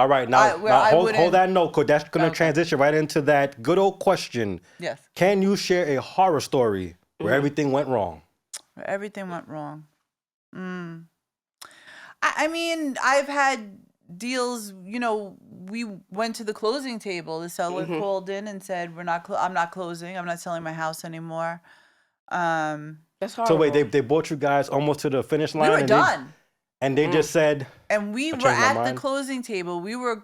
All right, now hold that note, because that's going to transition right into that good old question. Yes. Can you share a horror story where everything went wrong? Where everything went wrong. I mean, I've had deals, we went to the closing table. The seller called in and said, I'm not closing. I'm not selling my house anymore. That's horrible. So wait, they brought you guys almost to the finish line? We were done. And they just said... And we were at the closing table. We were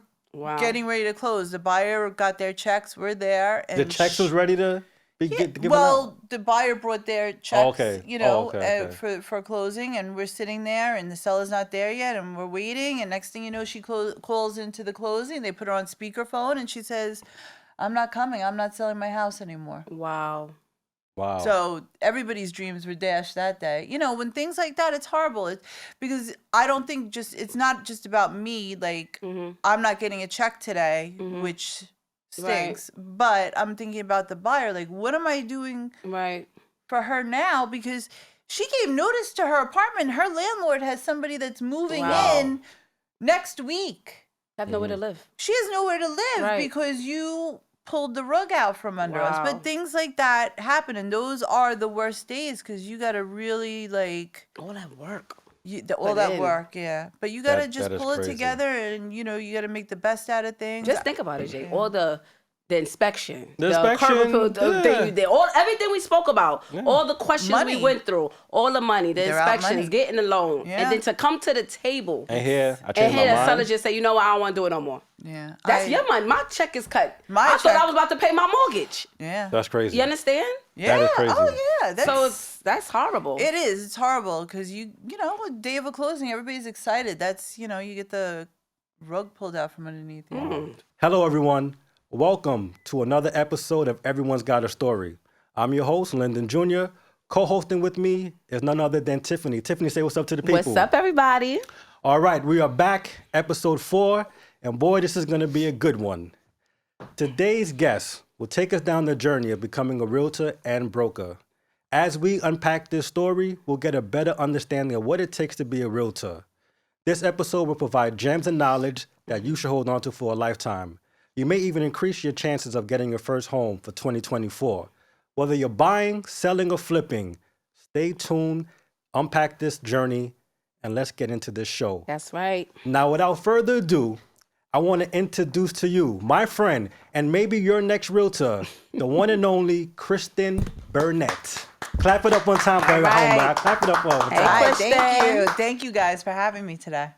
getting ready to close. The buyer got their checks. We're there. And the checks was ready to be given out? out? The buyer brought their checks, for closing. And we're sitting there, and the seller's not there yet. And we're waiting. And next thing you know, she calls into the closing. They put her on speakerphone, and she says, I'm not coming. I'm not selling my house anymore. Wow. So everybody's dreams were dashed that day. When things like that, it's horrible. Because I don't think it's not just about me. Like, I'm not getting a check today, which stinks. Right. But I'm thinking about the buyer. Like, what am I doing for her now? Because she gave notice to her apartment. Her landlord has somebody that's moving in next week. Have nowhere to live. She has nowhere to live because you pulled the rug out from under us. But things like that happen, and those are the worst days because you got to really all that work. But you got to just pull it together, and you got to make the best out of things. Just think about it, Jay. All the inspection, everything we spoke about, all the questions we went through, all the money, the inspections, getting the loan, and then to come to the table and here the seller just say, I don't want to do it no more. Yeah, that's your money. My check is cut. I thought I was about to pay my mortgage. Yeah, that's crazy. You understand? Yeah, that is crazy. Oh yeah, that's horrible. It is. It's horrible because a day of a closing, everybody's excited. That's you get the rug pulled out from underneath you. Hello, everyone. Welcome to another episode of Everyone's Got a Story. I'm your host, Lyndon Jr. Co-hosting with me is none other than Tiffany. Tiffany, say what's up to the people. What's up, everybody? All right, we are back, episode 4, and boy, this is going to be a good one. Today's guest will take us down the journey of becoming a realtor and broker. As we unpack this story, we'll get a better understanding of what it takes to be a realtor. This episode will provide gems and knowledge that you should hold on to for a lifetime. You may even increase your chances of getting your first home for 2024. Whether you're buying, selling, or flipping, stay tuned, unpack this journey, and let's get into this show. That's right. Now, without further ado, I want to introduce to you my friend, and maybe your next realtor, the one and only Kristin Burnett. Clap it up one time for your home. Clap it up one time. Hi, thank you. Thank you guys for having me today.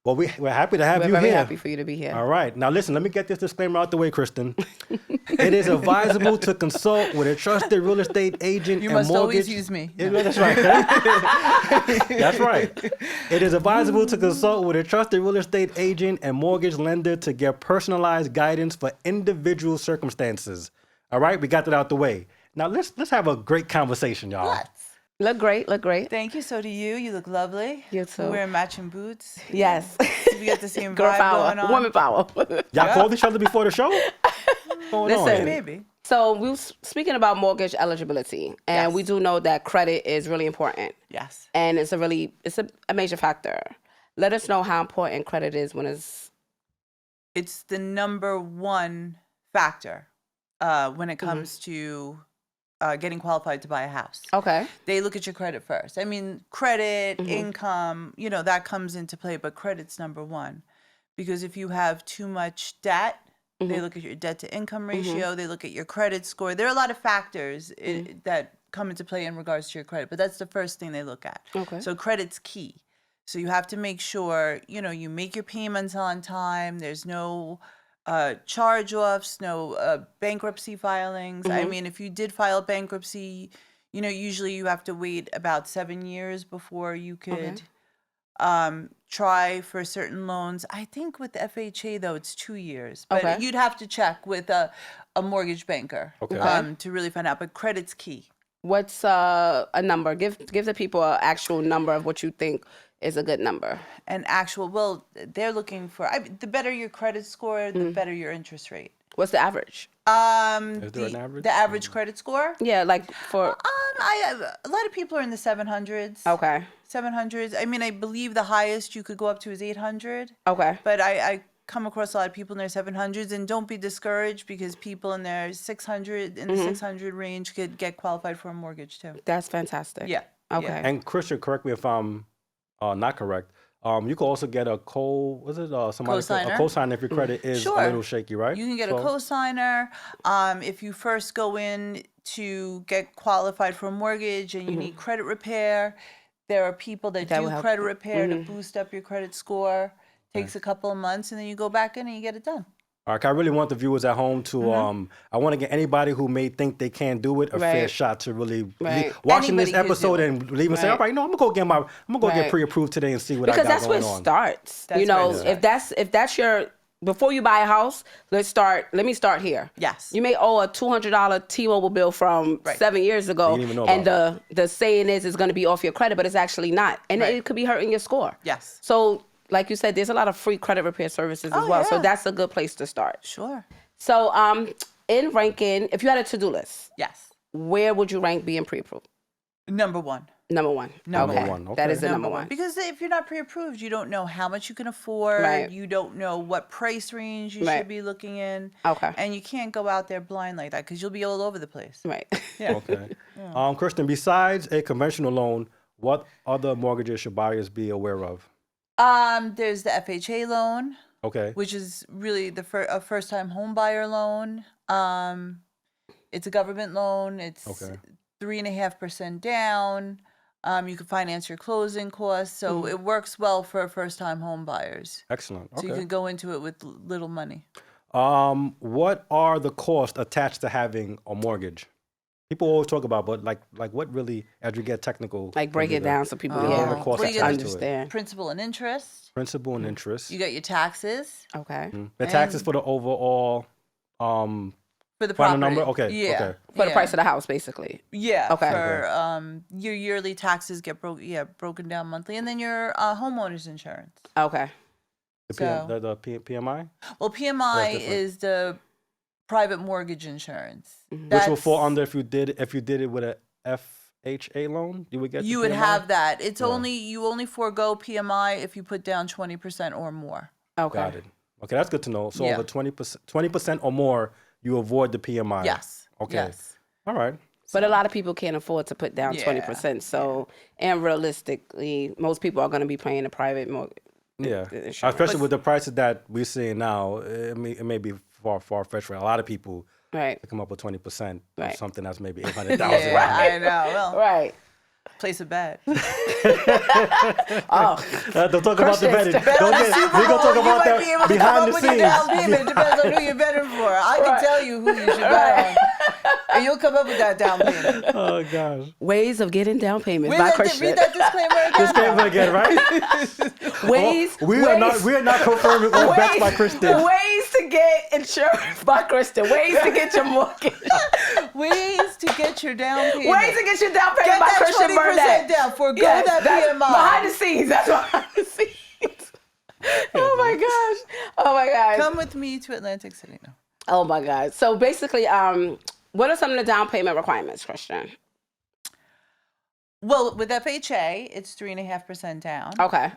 Well, we're happy to have you here. We're very happy for you to be here. All right. Now, listen, let me get this disclaimer out the way, Kristin. It is advisable to consult with a trusted real estate agent You and must mortgage. always use me. That's right. That's right. It is advisable to consult with a trusted real estate agent and mortgage lender to get personalized guidance for individual circumstances. All right? We got that out the way. Now, let's have a great conversation, y'all. Let's. Look great. Thank you. So do you. You look lovely. You too. We're wearing matching boots. Yes. We got the same Girl vibe power. going on. Woman power. Y'all called each other before the show? Listen, maybe. So we were speaking about mortgage eligibility, and we do know that credit is really important. Yes. And it's a major factor. Let us know how important credit is when It's the number one factor when it comes to getting qualified to buy a house. Okay. They look at your credit first. I mean, credit, income, that comes into play, but credit's number one. Because if you have too much debt, they look at your debt to income ratio, they look at your credit score. There are a lot of factors that come into play in regards to your credit, but that's the first thing they look at. Okay. So credit's key. So you have to make sure, you make your payments on time. There's no charge-offs, no bankruptcy filings. I mean, if you did file bankruptcy, usually you have to wait about 7 years before you could try for certain loans. I think with the FHA, though, it's 2 years. But you'd have to check with a mortgage banker to really find out. But credit's key. What's a number? Give the people an actual number of what you think is a good number. They're looking for, the better your credit score, the better your interest rate. What's the average? Is there an average? The average credit score? Yeah, like for... a lot of people are in the 700s. Okay. 700s. I mean, I believe the highest you could go up to is 800. Okay. But I come across a lot of people in their 700s, and don't be discouraged because people in their 600 in the 600 range could get qualified for a mortgage too. That's fantastic. Yeah. Okay. Yeah. And Christian, correct me if I'm not correct. You can also get a cosigner if your credit is a little shaky, right? You can get a cosigner. If you first go in to get qualified for a mortgage and you need credit repair, there are people that do credit repair to boost up your credit score. Takes a couple of months, and then you go back in and you get it done. All right, I really want the viewers at home to, I want to get anybody who may think they can't do it a fair shot to really watching this episode and leave and say, all right, no, I'm gonna go get pre-approved today and see what I got going on. Because that's where it starts. You know, if that's your, before you buy a house, let me start here. Yes. You may owe a $200 T-Mobile bill from 7 years ago, and the saying is it's going to be off your credit, but it's actually not, and it could be hurting your score. Yes. So, like you said, there's a lot of free credit repair services as well. Yeah. So that's a good place to start. Sure. So in ranking, if you had a to-do list, where would you rank being pre-approved? Number one. Number one. Okay. That is the number one. Because if you're not pre-approved, you don't know how much you can afford. Right. You don't know what price range you should be looking in. Okay. And you can't go out there blind like that because you'll be all over the place. Right. Yeah. Okay. Kristin, besides a conventional loan, what other mortgages should buyers be aware of? There's the FHA loan. Okay. Which is really a first-time home buyer loan. It's a government loan. It's 3.5% down. You can finance your closing costs, so it works well for first-time home buyers. Excellent. Okay. So you can go into it with little money. What are the costs attached to having a mortgage? People always talk about, but like what really, as you get technical, like break it down so people understand. Principal and interest. Principal and interest. You got your taxes. Okay. The taxes for the overall. For the property. Number. Okay. Yeah. Okay. For the price of the house, basically. Yeah. Okay. For your yearly taxes get broken down monthly, and then your homeowner's insurance. Okay. The PMI. Well, PMI is the private mortgage insurance, which will fall under if you did it with a FHA loan, you would get. You would have that. It's you only forego PMI if you put down 20% or more. Okay. Got it. Okay, that's good to know. So over 20% or more, you avoid the PMI. Yes. Okay. Yes. All right. But a lot of people can't afford to put down 20%. So, and realistically, most people are going to be paying a private mortgage. Yeah, especially with the prices that we're seeing now, it may be far-fetched for a lot of people to come up with 20% of something that's maybe $800,000. I know. Well, place a bet. Don't talk about the betting. We're going to talk about that behind the scenes. It depends on who you're betting for. I can tell you who you should bet on. And you'll come up with that down payment. Oh, gosh. Ways of getting down payments by Kristin. Read that disclaimer again. Right? We are not confirming all bets by Kristin. Ways to get insurance by Kristin. Ways to get your mortgage. Ways to get your down payment. Ways to get your down payment by Kristin Burnett. Down. Forgo that PMI. Behind the scenes. That's behind the scenes. Oh my gosh. Come with me to Atlantic City now. Oh my God. So basically, what are some of the down payment requirements, Kristin? Well, with FHA, it's 3.5% down. Okay.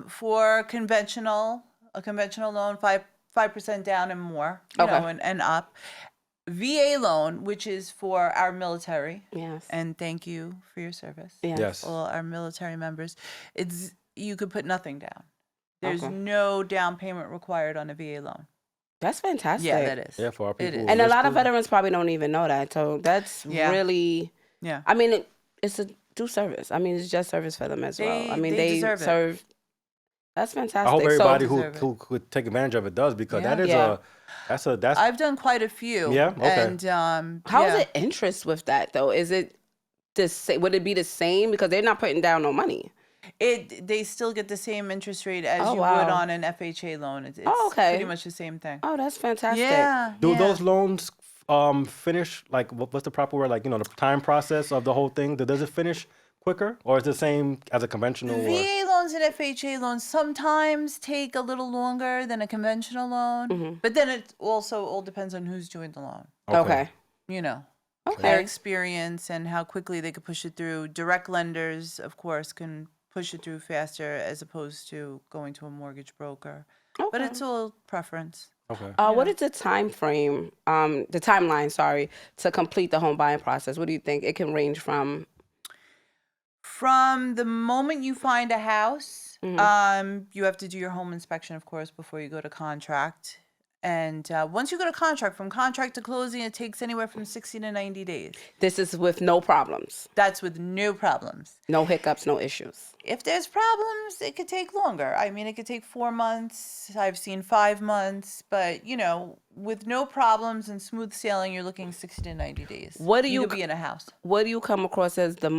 For a conventional loan, 5% down and more, you know, and up. VA loan, which is for our military. Yes. And thank you for your service. Yes. All our military members. You could put nothing down. There's no down payment required on a VA loan. That's fantastic. Yeah, that is. Yeah, for our people. And a lot of veterans probably don't even know that. So that's really, I mean, it's a due service. I mean, it's just service for them as well. I mean, they serve. That's fantastic. I hope everybody who could take advantage of it does, because that is that's. I've done quite a few. Yeah. Okay. And how is the interest with that though? Is it would it be the same, because they're not putting down no money? They still get the same interest rate as you would on an FHA loan. It's pretty much the same thing. Oh, that's fantastic. Yeah. Do those loans finish, like, what's the proper word? Like, you know, the time process of the whole thing. Does it finish quicker, or is it the same as a conventional? VA loans and FHA loans sometimes take a little longer than a conventional loan, but then it also all depends on who's doing the loan. Okay. You know. Their experience and how quickly they could push it through. Direct lenders, of course, can push it through faster as opposed to going to a mortgage broker. but it's all preference. Okay. What is the timeline, to complete the home buying process? What do you think? It can range from the moment you find a house, you have to do your home inspection, of course, before you go to contract. And once you go to contract, from contract to closing, it takes anywhere from 60 to 90 days. This is with no problems. That's with no problems. No hiccups, no issues. If there's problems, it could take longer. I mean, it could take 4 months. I've seen 5 months. But, with no problems and smooth sailing, you're looking 60 to 90 days. You could be in a house. What do you come across as the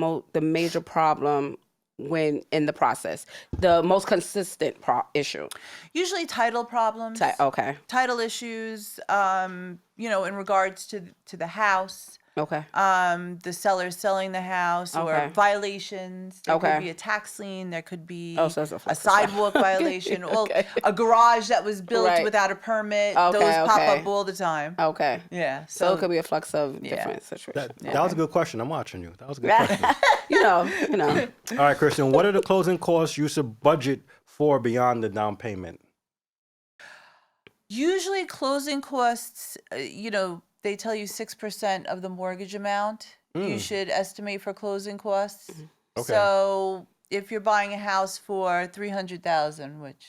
major problem when in the process? The most consistent issue? Usually title problems. Okay. Title issues, in regards to the house. Okay. The seller selling the house, or violations. There could be a tax lien. There could be a sidewalk violation. Well, a garage that was built without a permit. Those pop up all the time. Okay. Yeah. So it could be a flux of different situations. That was a good question. I'm watching you. That was a good question. you know. All right, Kristin, what are the closing costs you should budget for beyond the down payment? Usually closing costs, they tell you 6% of the mortgage amount you should estimate for closing costs. Okay. So if you're buying a house for $300,000, which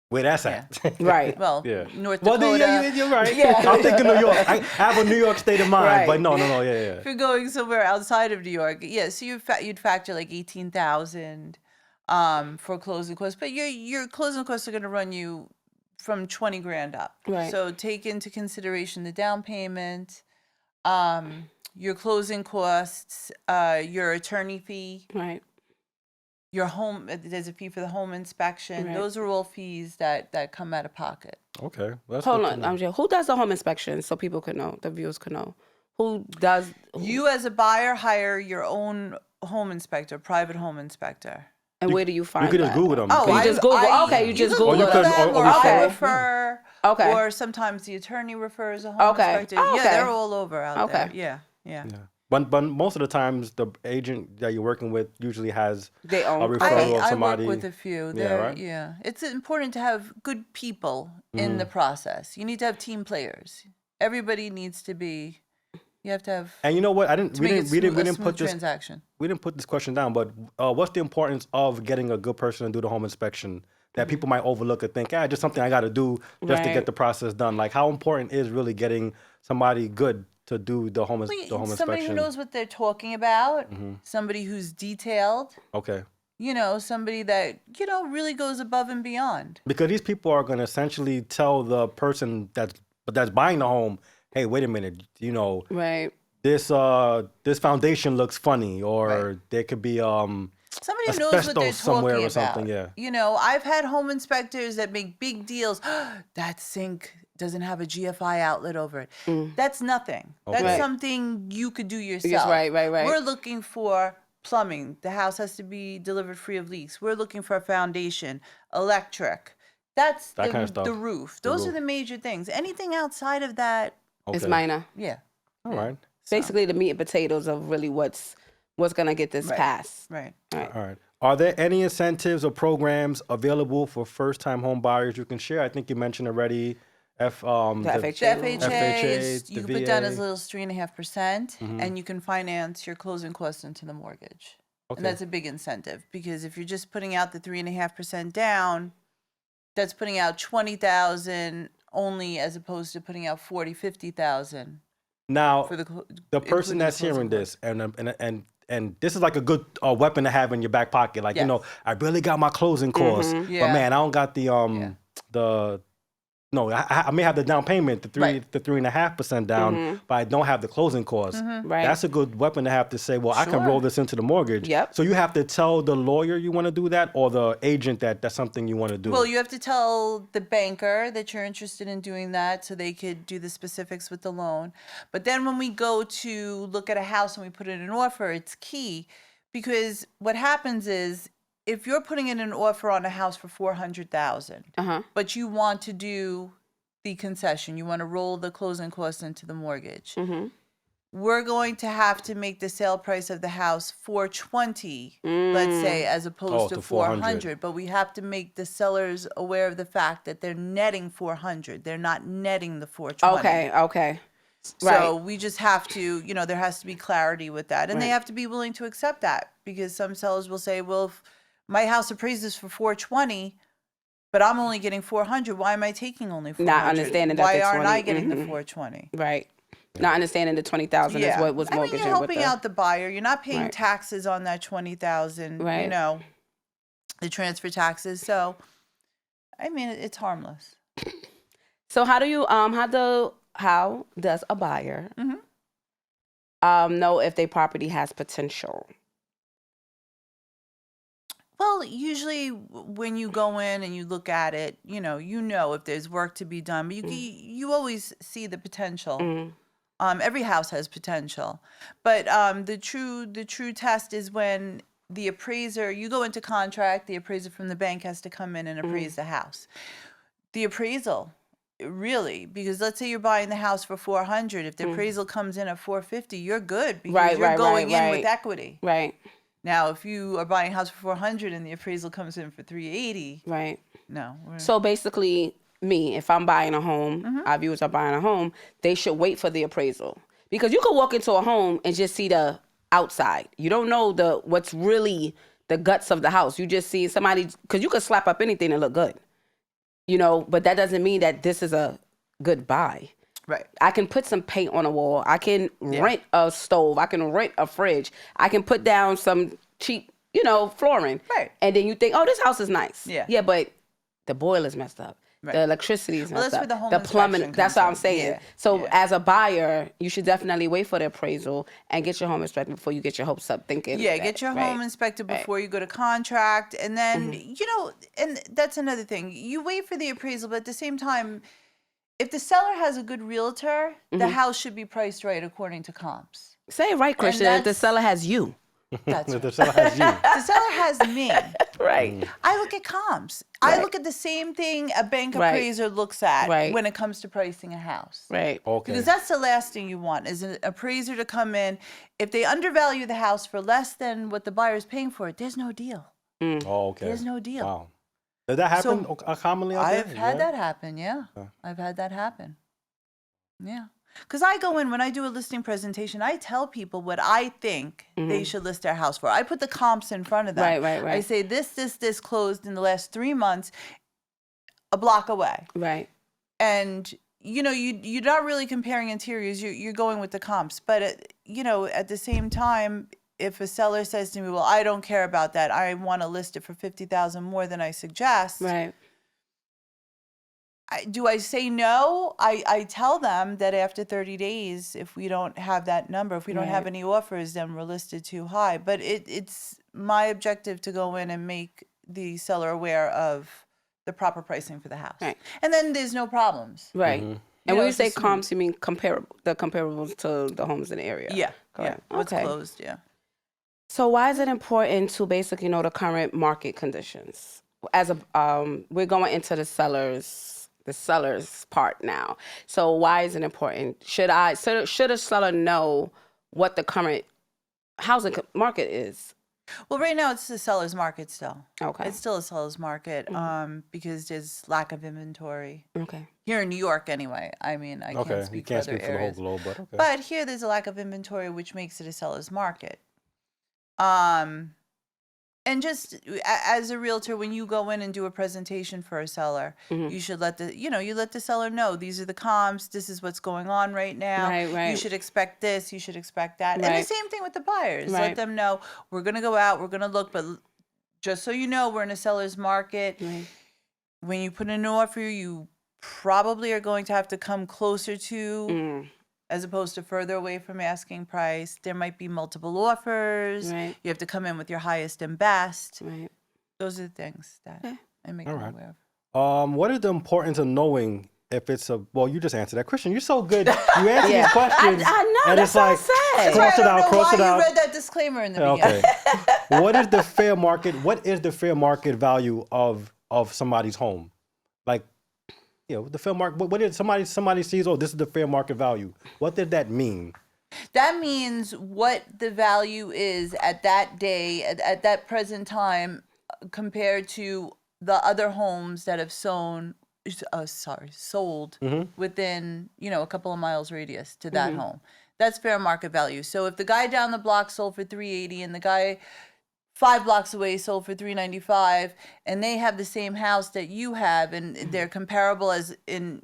where that's at, right? Well, North Dakota. Well, you're right. I'm thinking New York. I have a New York state of mind, but no, yeah. If you're going somewhere outside of New York, so you'd factor like $18,000 for closing costs, but your closing costs are going to run you from $20,000 up. Right. So take into consideration the down payment, your closing costs, your attorney fee. Right. Your home, there's a fee for the home inspection. Right. Those are all fees that come out of pocket. Okay. Well, hold on, who does the home inspection so people could know, the viewers could know? Who? You as a buyer hire your own home inspector, private home inspector. And where do you find that? You could just Google them. Oh, you just Google. You just Google them. Or I refer. Okay. Or sometimes the attorney refers a home inspector. Yeah, they're all over out there. Yeah. But most of the times, the agent that you're working with usually has a referral of somebody. I work with a few. Yeah. It's important to have good people in the process. You need to have team players. Everybody needs to be. You have to have. And you know what? We didn't put this transaction. We didn't put this question down, but what's the importance of getting a good person to do the home inspection that people might overlook and think, just something I got to do just to get the process done? Like, how important is really getting somebody good to do the home inspection? Somebody who knows what they're talking about, somebody who's detailed. Okay. Somebody that, really goes above and beyond. Because these people are going to essentially tell the person that's buying the home, hey, wait a minute, right. This foundation looks funny, or there could be somebody who knows what they're somewhere talking or something. About. Yeah. I've had home inspectors that make big deals. That sink doesn't have a GFI outlet over it. That's nothing. Okay. That's something you could do yourself. Right. We're looking for plumbing. The house has to be delivered free of leaks. We're looking for a foundation, electric. That's that kind of stuff. The roof. Those are the major things. Anything outside of that is minor. Yeah. All right. Basically, the meat and potatoes of really what's going to get this passed. Right. All right. Are there any incentives or programs available for first-time home buyers you can share? I think you mentioned already the FHA. You can put down as little as 3.5%, and you can finance your closing costs into the mortgage. Okay. And that's a big incentive, because if you're just putting out the 3.5% down, that's putting out $20,000 only, as opposed to putting out $50,000. Now, for the person that's hearing this, and this is like a good weapon to have in your back pocket. Like, I really got my closing costs, but man, I don't got I may have the down payment, the 3.5% down, but I don't have the closing costs. Right. That's a good weapon to have to say, well, I can roll this into the mortgage. Yep. So you have to tell the lawyer you want to do that, or the agent that's something you want to do? Well, you have to tell the banker that you're interested in doing that, so they could do the specifics with the loan. But then when we go to look at a house and we put in an offer, it's key, because what happens is, if you're putting in an offer on a house for $400,000, but you want to do the concession, you want to roll the closing costs into the mortgage, we're going to have to make the sale price of the house $420, let's say, as opposed to $400. But we have to make the sellers aware of the fact that they're netting $400. They're not netting the $420. Okay. So we just have to, there has to be clarity with that. And they have to be willing to accept that, because some sellers will say, well, if my house appraises for $420, but I'm only getting $400, why am I taking only $400? Not understanding that why aren't I getting the $420? Right. Not understanding the $20,000 is what was mortgaged. You're helping out the buyer. You're not paying taxes on that $20,000. Right. The transfer taxes. So, it's harmless. So how does a buyer know if their property has potential? Well, usually when you go in and you look at it, you know if there's work to be done, but you always see the potential. Every house has potential, but the true test is when the appraiser, you go into contract, the appraiser from the bank has to come in and appraise the house. The appraisal, really, because let's say you're buying the house for $400, if the appraisal comes in at $450, you're good, because you're going in with equity. Right. Now, if you are buying a house for $400 and the appraisal comes in for $380, right? No. So basically, if I'm buying a home, our viewers are buying a home, they should wait for the appraisal, because you could walk into a home and just see the outside. You don't know what's really the guts of the house. You just see somebody, because you could slap up anything and look good, but that doesn't mean that this is a good buy. Right. I can put some paint on a wall. I can rent a stove. I can rent a fridge. I can put down some cheap, flooring. Right. And then you think, oh, this house is nice. Yeah. Yeah, but the boiler's messed up. Right. The electricity is messed that's up. where the plumbing. That's what I'm saying. Yeah. So as a buyer, you should definitely wait for the appraisal and get your home inspected before you get your hopes up thinking. Yeah, get your home inspected before you go to contract. And then, and that's another thing. You wait for the appraisal, but at the same time, if the seller has a good realtor, the house should be priced right according to comps. Say it right, Christian. If the seller has you. That's right. The seller has you. The seller has me. Right. I look at comps. Right. I look at the same thing a bank appraiser looks at when it comes to pricing a house. Right. Okay. Because that's the last thing you want, is an appraiser to come in. If they undervalue the house for less than what the buyer is paying for it, there's no deal. Oh, okay. There's no deal. Wow. Does that happen commonly out there? I've had that happen, yeah. I've had that happen. Yeah. Because I go in, when I do a listing presentation, I tell people what I think they should list their house for. I put the comps in front of them. Right. I say this closed in the last 3 months, a block away. Right. And, you're not really comparing interiors. You're going with the comps. But, at the same time, if a seller says to me, well, I don't care about that, I want to list it for $50,000 more than I suggest. Right. Do I say no? I tell them that after 30 days, if we don't have that number, if we don't have any offers, then we're listed too high. But it's my objective to go in and make the seller aware of the proper pricing for the house. Right. And then there's no problems. Right. And when you say comps, you mean the comparables to the homes in the area? Yeah. Correct. Yeah. What's closed, yeah. So why is it important to basically know the current market conditions? We're going into the seller's part now. So why is it important? Should a seller know what the current housing market is? Well, right now it's the seller's market still. Okay. It's still a seller's market because there's lack of inventory. Okay. Here in New York, anyway. I can't speak for other areas. The whole globe, but okay. But here there's a lack of inventory, which makes it a seller's market. And just as a realtor, when you go in and do a presentation for a seller, you should let the seller know, these are the comps, this is what's going on right now. Right. You should expect this, you should expect that. Right. And the same thing with the buyers. Right. Let them know, we're going to go out, we're going to look, but just so you know, we're in a seller's market. Right. When you put in an offer, you probably are going to have to come closer to as opposed to further away from asking price. There might be multiple offers. Right. You have to come in with your highest and best. Right. Those are the things that I make them aware of. What is the importance of knowing if it's you just answered that. Christian, you're so good. You answer these questions. I know, and that's it's like, what cross it out, cross it out. You read that disclaimer in the beginning. Okay. What is the fair market value of somebody's home? Like, the fair market, what is somebody sees, this is the fair market value. What did that mean? That means what the value is at that day, at that present time, compared to the other homes that have sold within, a couple of miles radius to that home. That's fair market value. So if the guy down the block sold for $380 and the guy 5 blocks away sold for $395, and they have the same house that you have, and they're comparable as in,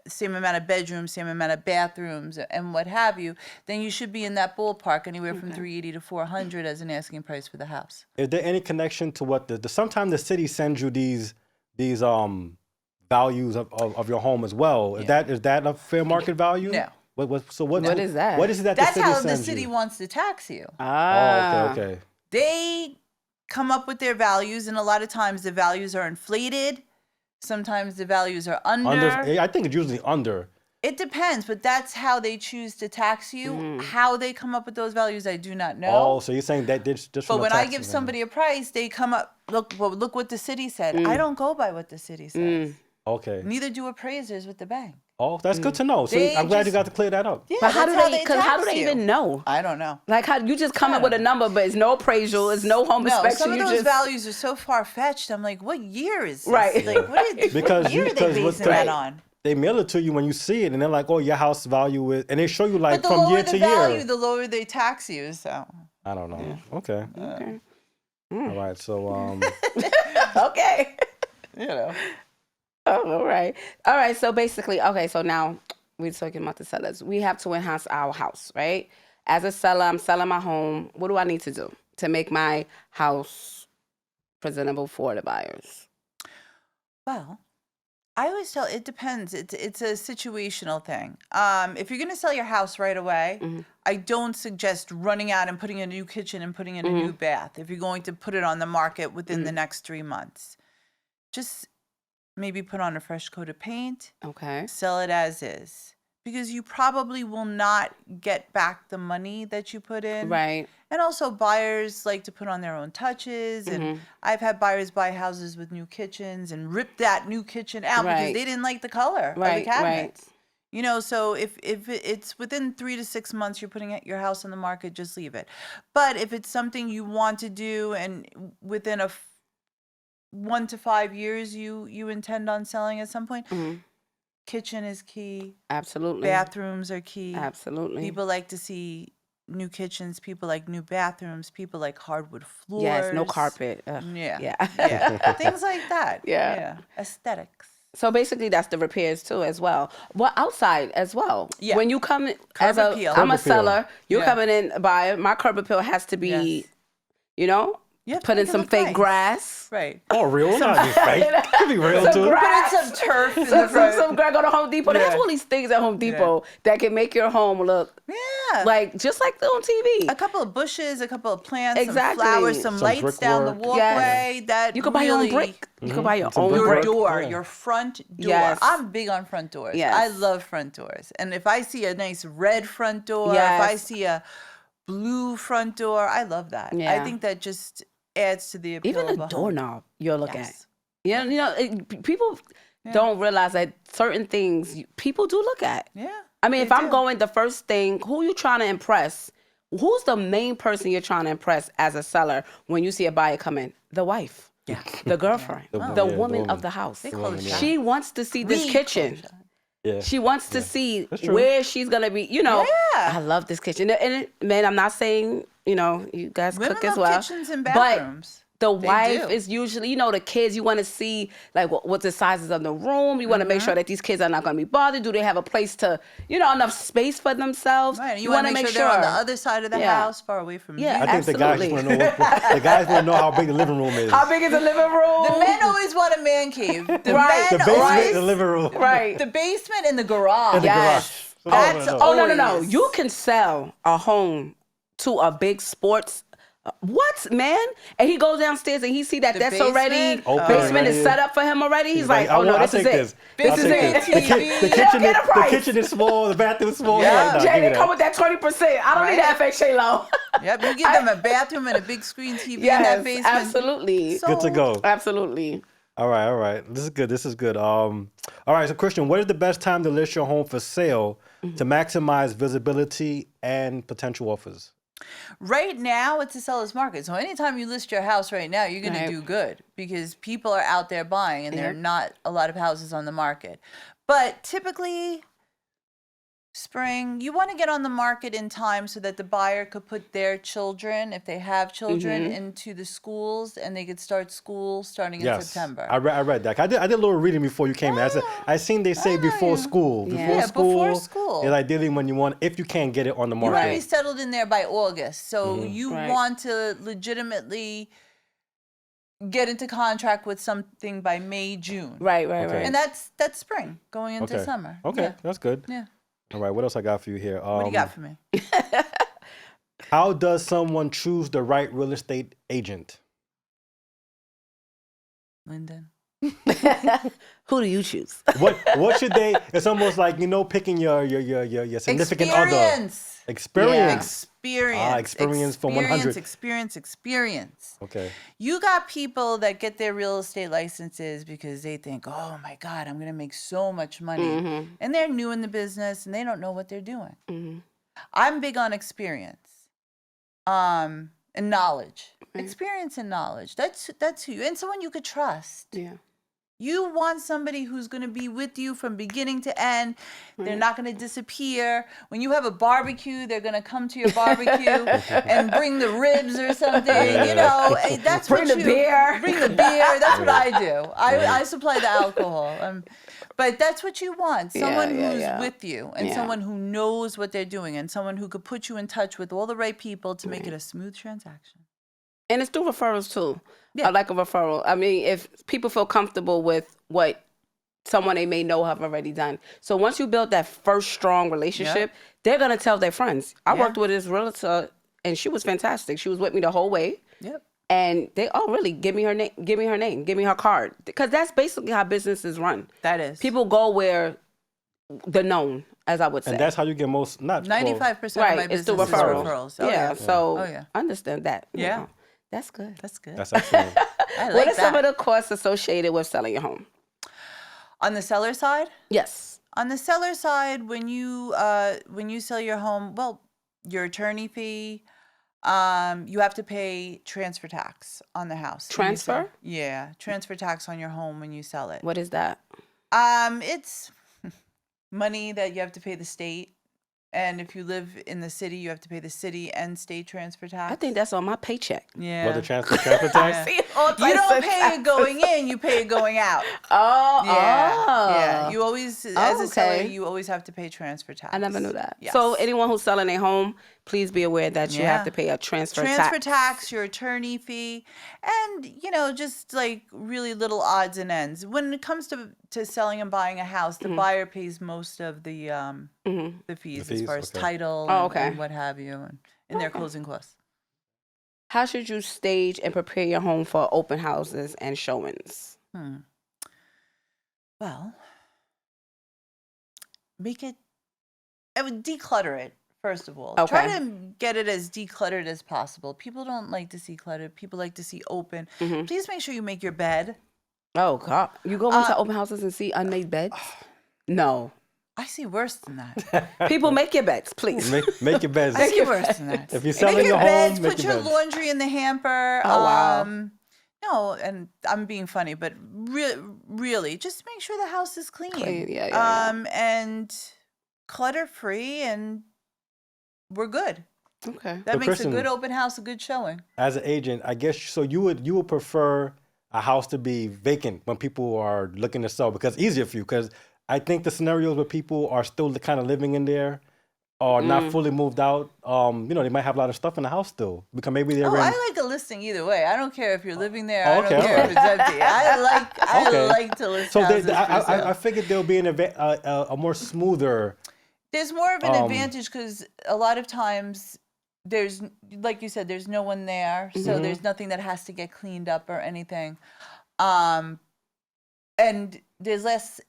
same amount of bedrooms, same amount of bathrooms, and what have you, then you should be in that ballpark, anywhere from $380 to $400 as an asking price for the house. Is there any connection to what sometimes the city sends you these values of your home as well? Yeah. Is that a fair market value? No. What is that? What is it that That's the city how the sends city you? wants to tax you. Ah. Oh, okay. They come up with their values, and a lot of times the values are inflated. Sometimes the values are under. I think it's usually under. It depends, but that's how they choose to tax you. How they come up with those values, I do not know. Oh, so you're saying that just from But when I give taxes, somebody a price, they come up, look what the city said. I don't go by what the city says. Okay. Neither do appraisers with the bank. Oh, that's good to know. So They I'm glad you just- got to clear that up. Yeah, But how do that's they? Because how do tax they you. even know? I don't know. Like how you just come up with a number, but it's no appraisal, it's no home No, inspection. some of you those just values are so far fetched. I'm like, what year is this? Right. Like, Because what year are they basing that on? They mail it to you when you see it, and they're like, "Oh, your house value is," and they show you like But the from lower year the to value, year. the lower they tax you. So I don't know. Okay. All right. So okay. you know. Oh, all right. All right. So basically, okay. So now we're talking about the sellers. We have to enhance our house, right? As a seller, I'm selling my home. What do I need to do to make my house presentable for the buyers? Well, I always tell it depends. It's a situational thing. If you're going to sell your house right away, I don't suggest running out and putting in a new kitchen and putting in a new bath. If you're going to put it on the market within the next 3 months, just maybe put on a fresh coat of paint, Okay. sell it as is, because you probably will not get back the money that you put in. Right. And also buyers like to put on their own touches. And I've had buyers buy houses with new kitchens and rip that new kitchen out because Right. they didn't like the color of the Right. cabinets. So if it's within 3 to 6 months you're putting your house on the market, just leave it. But if it's something you want to do and within 1 to 5 years you intend on selling at some point, kitchen is key. Absolutely. Bathrooms are key. Absolutely. People like to see new kitchens. People like new bathrooms. People like hardwood floors. Yes. No carpet. Ugh. Yeah. Yeah. Yeah. Things like that. Yeah. Aesthetics. So basically, that's the repairs too, as well. Well, outside as well. Yeah. When you come Curb appeal. I'm a Curb appeal. seller. You're Yeah. coming in buyer. My curb appeal has to be, Yes. You have to put in make it some look fake nice. grass. Right. oh, real? Not just fake. Could be real Some too. grass. Put in some turf in the Some front. grass. Go to Home Depot. They have Yeah. all these things at Home Depot that can make your home look Yeah. like just like on TV. a couple of bushes, a couple of plants, Exactly. some flowers, some lights brickwork. down the walkway. That You could buy your own really- brick. You could buy your Some own brick Your brick. door, Yeah. your front door. Yes. I'm big on front doors. Yes. I love front doors. And if I see a nice red front door, if I Yes. see a blue front door, I love that. Yeah. I think that just adds to the appeal Even of a home. doorknob you'll look Yes. at. People don't realize that certain things people do look at. Yeah. I mean, if they I'm do. going, the first thing, who you trying to impress? Who's the main person you're trying to impress as a seller when you see a buyer come in? The wife. Yeah. The girlfriend. The- The yeah, the woman woman. of the house. They call it shop. She wants to see this We kitchen. call it shop. Yeah. She wants to see That's true. where she's going to be. Yeah. I love this kitchen. And man, I'm not saying, you guys Women cook as love well. kitchens and but bathrooms. the They wife do. is usually, the kids, you want to see like what the sizes of the room. You want to make sure that these kids are not going to be bothered. Do they have a place to, enough space for themselves? Right. And you want to make sure they're on the other side of the Yeah. house, far away from Yeah. you. I think the guys just want to know. The guys want to know how big the living room is. How big is the living room? The men always want a man cave. The Right. The men basement, always, the living room. Right. the basement and the garage. And the Yes. garage. That's no. Oh, no. always- You can sell a home to a big sports. What, man? And he goes downstairs and he see that The that's basement? already, Open, basement right? is set up for him already. He's like, I oh, no, want- this I'll is take it. I'll This is take it. this. The kitchen, Get a the price. kitchen is small. The bathroom is small. Yeah. Like, nah, Jay, give me they come that. with that 20%. I don't need Right. that FHA loan. Yep, you give them a bathroom and a big screen TV in Yes, that basement. absolutely. So- Good to go. Absolutely. All right, all right. This is good. This is good. All right. So, Christian, what is the best time to list your home for sale to maximize visibility and potential offers? Right now, it's a seller's market. So anytime you list your house right now, you're going to do good because people are out there buying and there are not a lot of houses on the market. But typically, spring, you want to get on the market in time so that the buyer could put their children, if they have children, into the schools and they could start school starting in September. I read that. I did a little reading before you came in. I seen they say before school. Before school is ideally when you want, if you can't get it on the market. You want to be settled in there by August. So you want to legitimately get into contract with something by May, June. Right. And that's spring going into summer. Okay, that's good. Yeah. All right, what else I got for you here? What do you got for me? How does someone choose the right real estate agent? Lyndon. Who do you choose? What should they? It's almost like picking your significant other. Experience. Experience from 100. Experience. Okay. You got people that get their real estate licenses because they think, oh my God, I'm going to make so much money. And they're new in the business and they don't know what they're doing. I'm big on experience and knowledge. Experience and knowledge. That's who you, and someone you could trust. Yeah. You want somebody who's going to be with you from beginning to end. They're not going to disappear. When you have a barbecue, they're going to come to your barbecue and bring the ribs or something. That's bring the beer. Bring the beer. That's what I do. I supply the alcohol. But that's what you want. Someone who's with you and someone who knows what they're doing and someone who could put you in touch with all the right people to make it a smooth transaction. And it's through referrals too. Yeah. I like a referral. I mean, if people feel comfortable with what someone they may know have already done. So once you build that first strong relationship, they're going to tell their friends. I worked with this realtor and she was fantastic. She was with me the whole way. Yep. And they, really, give me her name, give me her card. Because that's basically how businesses run. That is. People go where the known, as I would say. And that's how you get most, not 95% of my business is referrals. So understand that. Yeah. That's good. That's good. That's excellent. What are some of the costs associated with selling your home? On the seller side? Yes. On the seller side, when you sell your home, well, your attorney fee, you have to pay transfer tax on the house. Transfer? Yeah, transfer tax on your home when you sell it. What is that? It's money that you have to pay the state. And if you live in the city, you have to pay the city and state transfer tax. I think that's on my paycheck. Yeah. What, the transfer tax? You don't pay it going in, you pay it going out. Yeah. You always, as a seller, you always have to pay transfer tax. I never knew that. Yes. So anyone who's selling a home, please be aware that you have to pay a transfer tax, your attorney fee, and just like really little odds and ends. When it comes to selling and buying a house, the buyer pays most of the fees as far as title and what have you, and their closing costs. How should you stage and prepare your home for open houses and showings? Well, I would declutter it. First of all, try to get it as decluttered as possible. People don't like to see cluttered. People like to see open. Please make sure you make your bed. Oh, God. You go into open houses and see unmade beds? No. I see worse than that. People, make your beds, please. Make your beds. I see worse than that. If you're selling your home, put your laundry in the hamper. Oh, wow. No, and I'm being funny, but really, just make sure the house is clean. Yeah. And clutter-free, and we're good. Okay. That So makes Kristin, a good open house a good showing. As an agent, I guess, so you would prefer a house to be vacant when people are looking to sell because it's easier for you. Because I think the scenarios where people are still kind of living in there or not fully moved out, they might have a lot of stuff in the house still because maybe they're I like a listing either way. I don't care if you're living there. I don't care if it's empty. I like to list houses. So I figured there'll be a more smoother. There's more of an advantage because a lot of times there's, like you said, there's no one there. So there's nothing that has to get cleaned up or anything. And there's less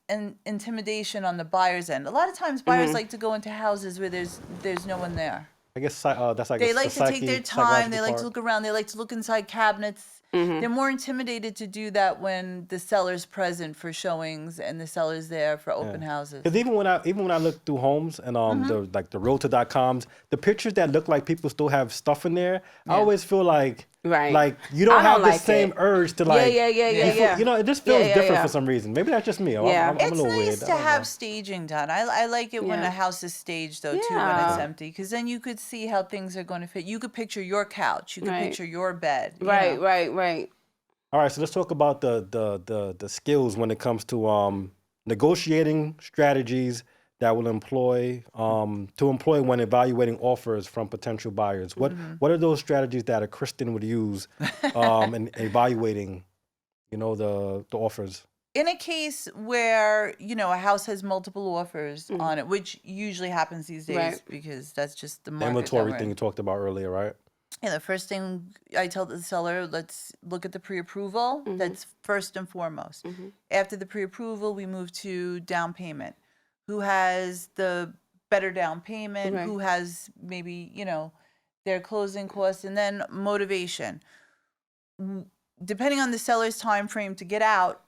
intimidation on the buyer's end. A lot of times buyers like to go into houses where there's no one there. I guess that's like they like to take their time. They like to look around. They like to look inside cabinets They're more intimidated to do that when the seller's present for showings and the seller's there for open houses. Because even when I look through homes and the realtor.coms, the pictures that look like people still have stuff in there, I always feel like you don't have the same urge to Yeah. You know, it just feels different for some reason. Maybe that's just me. I'm a It's little weird. nice to have staging done. I like it when a house is staged though too, when it's empty, because then you could see how things are going to fit. You could picture your couch, you could picture your bed. Right. All right, so let's talk about the skills when it comes to negotiating strategies that will employ when evaluating offers from potential buyers. What are those strategies that a Kristin would use in evaluating, the offers? In a case where, a house has multiple offers on it, which usually happens these days because that's just the market. Inventory thing you talked about earlier, right? Yeah, the first thing I tell the seller, let's look at the pre-approval. That's first and foremost. After the pre-approval, we move to down payment. Who has the better down payment? Who has maybe, their closing costs? And then motivation. Depending on the seller's time frame to get out,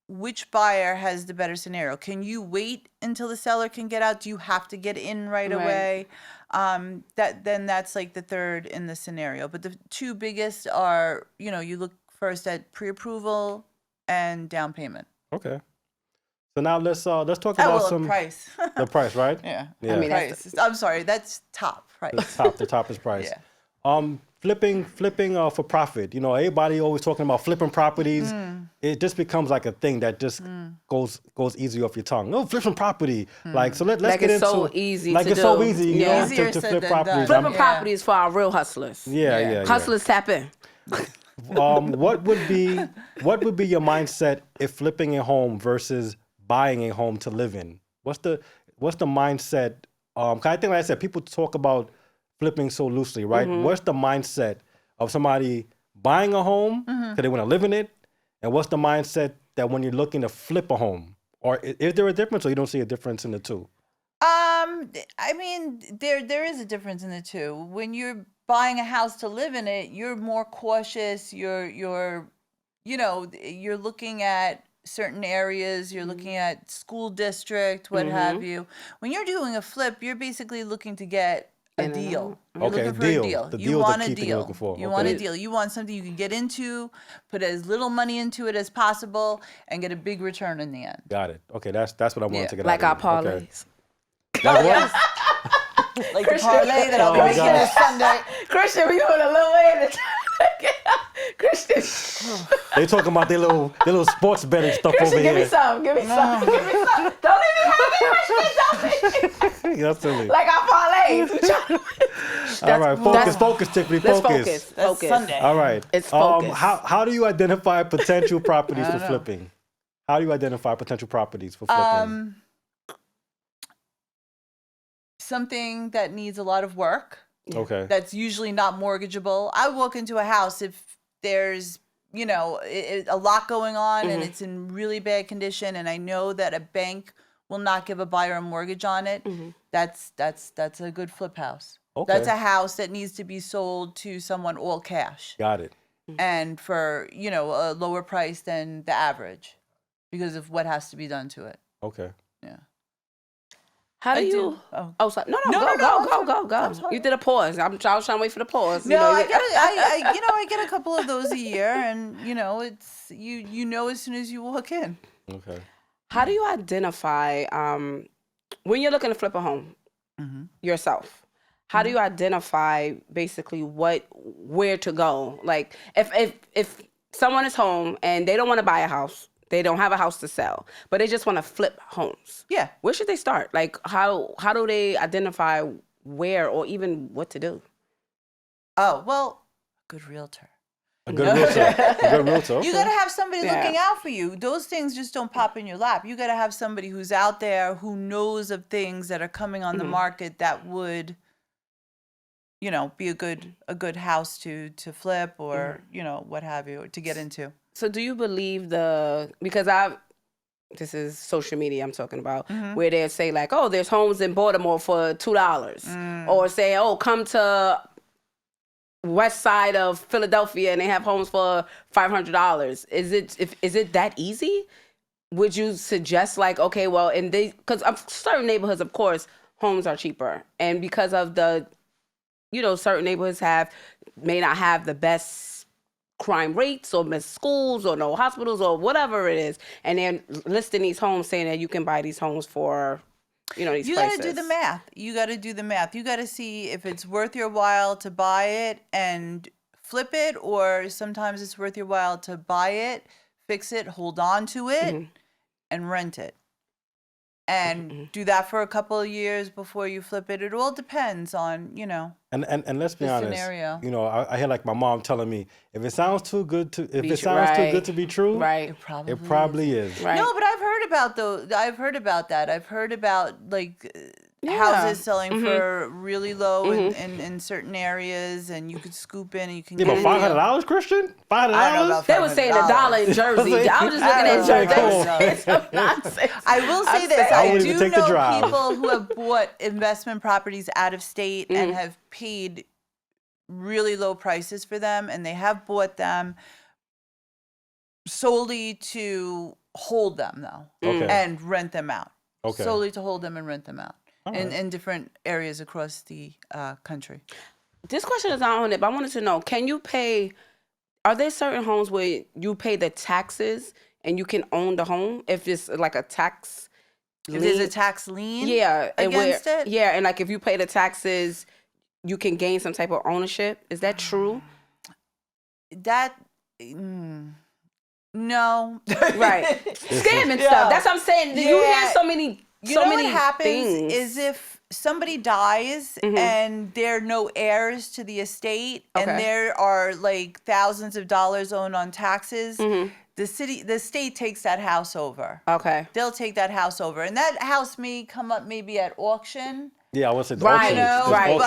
which buyer has the better scenario? Can you wait until the seller can get out? Do you have to get in right away? That's like the third in the scenario. But the two biggest are, you look first at pre-approval and down payment. Okay. So now let's talk about price. The price, right? Yeah. I mean, price. I'm sorry, that's top price. The top is price. Flipping for profit. Everybody always talking about flipping properties. It just becomes like a thing that just goes easy off your tongue. No, flipping property. Let's get into so easy like to it's do. so easy Easier to said flip than properties. done. Flipping properties for our real hustlers. Yeah. Hustlers tap in. What would be your mindset if flipping a home versus buying a home to live in? What's the mindset? 'Cause I think, like I said, people talk about flipping so loosely, right? What's the mindset of somebody buying a home because they want to live in it, and what's the mindset that when you're looking to flip a home? Or is there a difference, or you don't see a difference in the two? I mean, there is a difference in the two. When you're buying a house to live in it, you're more cautious. You're looking at certain areas. You're looking at school district, what have you. When you're doing a flip, you're basically looking to get a deal. You're looking for a deal. You want a deal. You want a deal. You want something you can get into, put as little money into it as possible, and get a big return in the end. Got it. Okay, that's what I wanted to get like out our of it. parlays. Like what? Like the parlay that I'll be making this Sunday. Christian, we going a little way in the Christian. They talking about their little sports betting stuff Christian, over give here. me some. Give me some. Don't leave me hanging, Christian. That's silly. Like our parlays. All right, focus, Tiffany, Let's focus. Focus. Sunday. All right. It's focus. How do you identify potential properties for flipping? How do you identify potential properties for flipping? Something that needs a lot of work. Okay. That's usually not mortgageable. I walk into a house if there's, a lot going on and it's in really bad condition, and I know that a bank will not give a buyer a mortgage on it. That's a good flip house. Okay. That's a house that needs to be sold to someone all cash. Got it. And for, a lower price than the average because of what has to be done to it. Okay. Yeah. How do you? Oh, sorry. No. Go. You did a pause. I was trying to wait for the pause. No, I get a couple of those a year, and it's as soon as you walk in. Okay. How do you identify when you're looking to flip a home yourself? How do you identify basically where to go? Like if someone is home and they don't want to buy a house. They don't have a house to sell, but they just want to flip homes. Yeah. Where should they start? Like, how do they identify where or even what to do? Oh, well, good realtor. A good realtor. You got to have somebody looking out for you. Those things just don't pop in your lap. You got to have somebody who's out there who knows of things that are coming on the market that would, be a good house to flip or, what have you, or to get into. So do you believe because this is social media I'm talking about, where they say like, oh, there's homes in Baltimore for $2. Or say, oh, come to west side of Philadelphia and they have homes for $500. Is it that easy? Would you suggest like, okay, well, because certain neighborhoods, of course, homes are cheaper, and because of the, certain neighborhoods may not have the best crime rates or best schools or no hospitals or whatever it is, and they're listing these homes saying that you can buy these homes for, these prices. You got to do the math. You got to see if it's worth your while to buy it and flip it, or sometimes it's worth your while to buy it, fix it, hold on to it, and rent it. And do that for a couple of years before you flip it. It all depends on, And let's be the honest. scenario. I hear like my mom telling me, if it sounds too good to be true, right? It probably is. Right. No, but I've heard about that. I've heard about like houses selling for really low in certain areas, and you could scoop in and you can Yeah, but $500, Christian? $500? They were saying $1 in Jersey. I was just looking at Jersey. They were saying some nonsense. I will say this. I I wouldn't do even take the know drive. people who have bought investment properties out of state and have paid really low prices for them, and they have bought them solely to hold them, though, and rent them out. Okay. Solely to hold them and rent them out right. in different areas across the country. This question is not on it, but I wanted to know, are there certain homes where you pay the taxes and you can own the home if it's like a tax lien? If there's a tax lien against it? Yeah, and like if you pay the taxes, you can gain some type of ownership. Is that true? No. Right. Scamming stuff. That's what I'm saying. You hear so many what happens things. is if somebody dies and there are no heirs to the estate and there are like thousands of dollars owed on taxes, the state takes that house over. Okay. They'll take that house over. And that house may come up maybe at auction. Yeah, I would say the Right, auctions. right.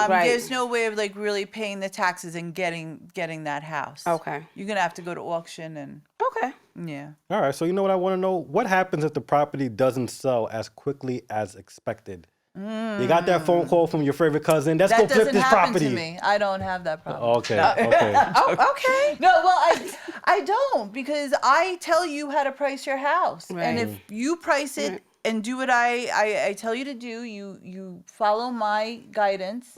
But there's no way of like really paying the taxes and getting that house. Okay. You're gonna have to go to auction and Okay. yeah. All right, so you know what I want to know? What happens if the property doesn't sell as quickly as expected? You got that phone call from your favorite cousin. Let's go flip this property. That doesn't happen to me. I don't have that problem. Okay. Okay. No, well, I don't, because I tell you how to price your house. Right. And if you price it and do what I tell you to do, you follow my guidance,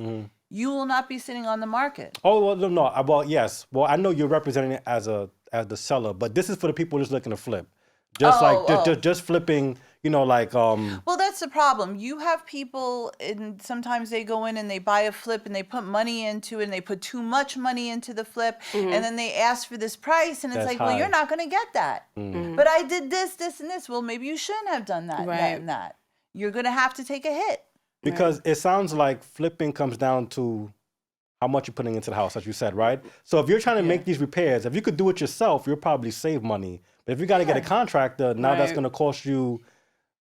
you will not be sitting on the market. Oh, well, no. Well, yes. Well, I know you're representing it as the seller, but this is for the people just looking to flip. Just flipping, Well, that's the problem. You have people, and sometimes they go in and they buy a flip and they put money into it and they put too much money into the flip, and then they ask for this price, and it's That's like, high. well, you're not going to get that. But I did this, and this. Well, maybe you shouldn't have done that, that, and that. You're going to have to take a hit. Because it sounds like flipping comes down to how much you're putting into the house, as you said, right? So if you're trying to make these repairs, if you could do it yourself, you'll probably save money. But if you got to get a contractor, now that's going to cost you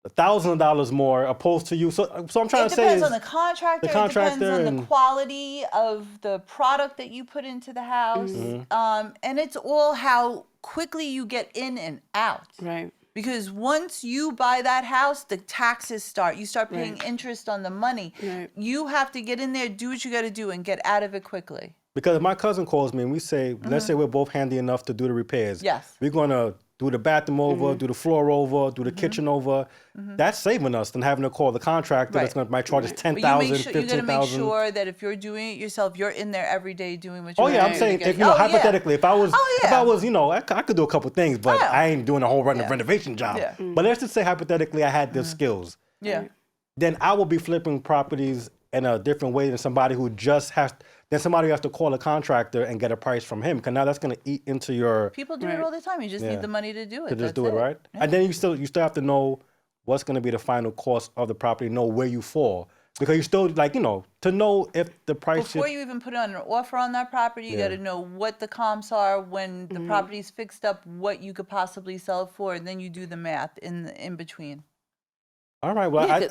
$1,000 more opposed to you. So I'm trying to say It depends on the contractor. It depends on and the quality of the product that you put into the house. And it's all how quickly you get in and out. Right. Because once you buy that house, the taxes start. You start paying interest on the money. Right. You have to get in there, do what you got to do, and get out of it quickly. Because if my cousin calls me and we say, let's say we're both handy enough to do the repairs. Yes. We're going to do the bathroom over, do the floor over, do the kitchen over. That's saving us than having to call the contractor that's going to might charge us $10,000, $15,000. You got to make sure that if you're doing it yourself, you're in there every day doing what you're Oh yeah, I'm saying if hypothetically, if I was, I could do a couple things, but I ain't doing a whole renovation job. Yeah. But let's just say hypothetically, I had the skills. Yeah. Then I will be flipping properties in a different way than somebody who just has. Then somebody has to call a contractor and get a price from him, because now that's going to eat into your. People do it all the time. You just need the money to do it. To just do it, right? Yeah. And then you still have to know what's going to be the final cost of the property, know where you fall. Because you still, to know if the price... Before you even put on an offer on that property, you got to know what the comps are when the property's fixed up, what you could possibly sell it for, and then you do the math in between. All right. Well, Yeah,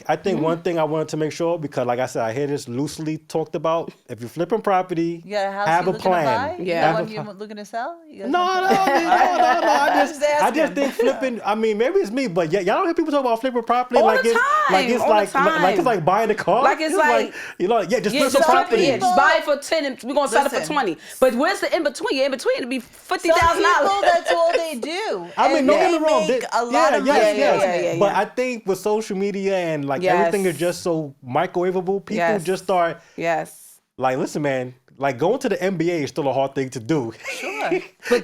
I think one thing I wanted to make sure, because like I said, I hear this loosely talked about. If you're flipping property, You got a house have you're a looking to plan. buy? Yeah. You got one you're looking to sell? You got No, something? no. I just just asking. think flipping. I mean, maybe it's me, but yeah, y'all don't hear people talk about flipping property All like the it's like time, it's all the like time. it's like buying a car. Like it's like just Yeah, flip some just property. yeah, just buy it for 10 and we're gonna sell it for Listen. 20. But where's the in between? In between it'd be Some $50,000. people, that's all they do. I mean, And don't they get me wrong. make a lot of money yes. doing it. Yeah. But I think with social media and like Yes. everything is just so microwavable, people Yes. just start Yes. like, listen, man, like going to the NBA is still a hard thing to do. Sure. You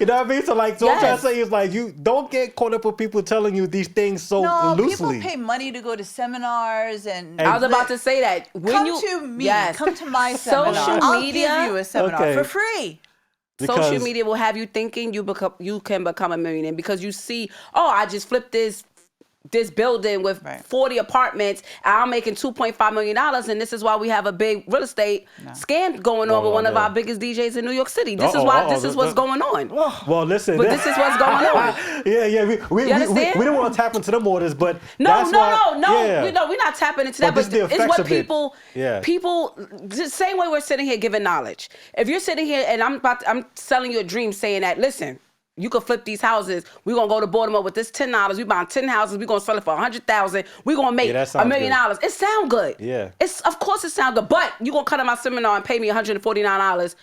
know what I mean? So like, so what I'm trying Yes. to say is like, you don't get caught up with people telling you these things so No, loosely. people pay money to go to seminars and I was about to say that. When come you to me. Yes. Come to my Social seminar. I'll media- give you a seminar Okay. for free. Social Because- media will have you thinking you can become a millionaire because you see, oh, I just flipped this building with Right. 40 apartments. I'm making $2.5 million, and this is why we have a big real estate scam going on with one of yeah. our biggest DJs in New York City. This Uh-oh, is what's going on. Well, listen. But this is what's going on. We understand? don't want to tap into them orders, but No, that's why, yeah. we're not tapping into But that. this But is the it's effects what of it. Yeah. people, the same way we're sitting here giving knowledge. If you're sitting here and I'm selling you a dream saying that, listen, you can flip these houses. We're going to go to Baltimore with this $10. We buying 10 houses. We're going to sell it for $100,000. We're going to make that $1 sounds million. good. It sound good. Yeah. Of course it sound good. But you're going to come to my seminar and pay me $149.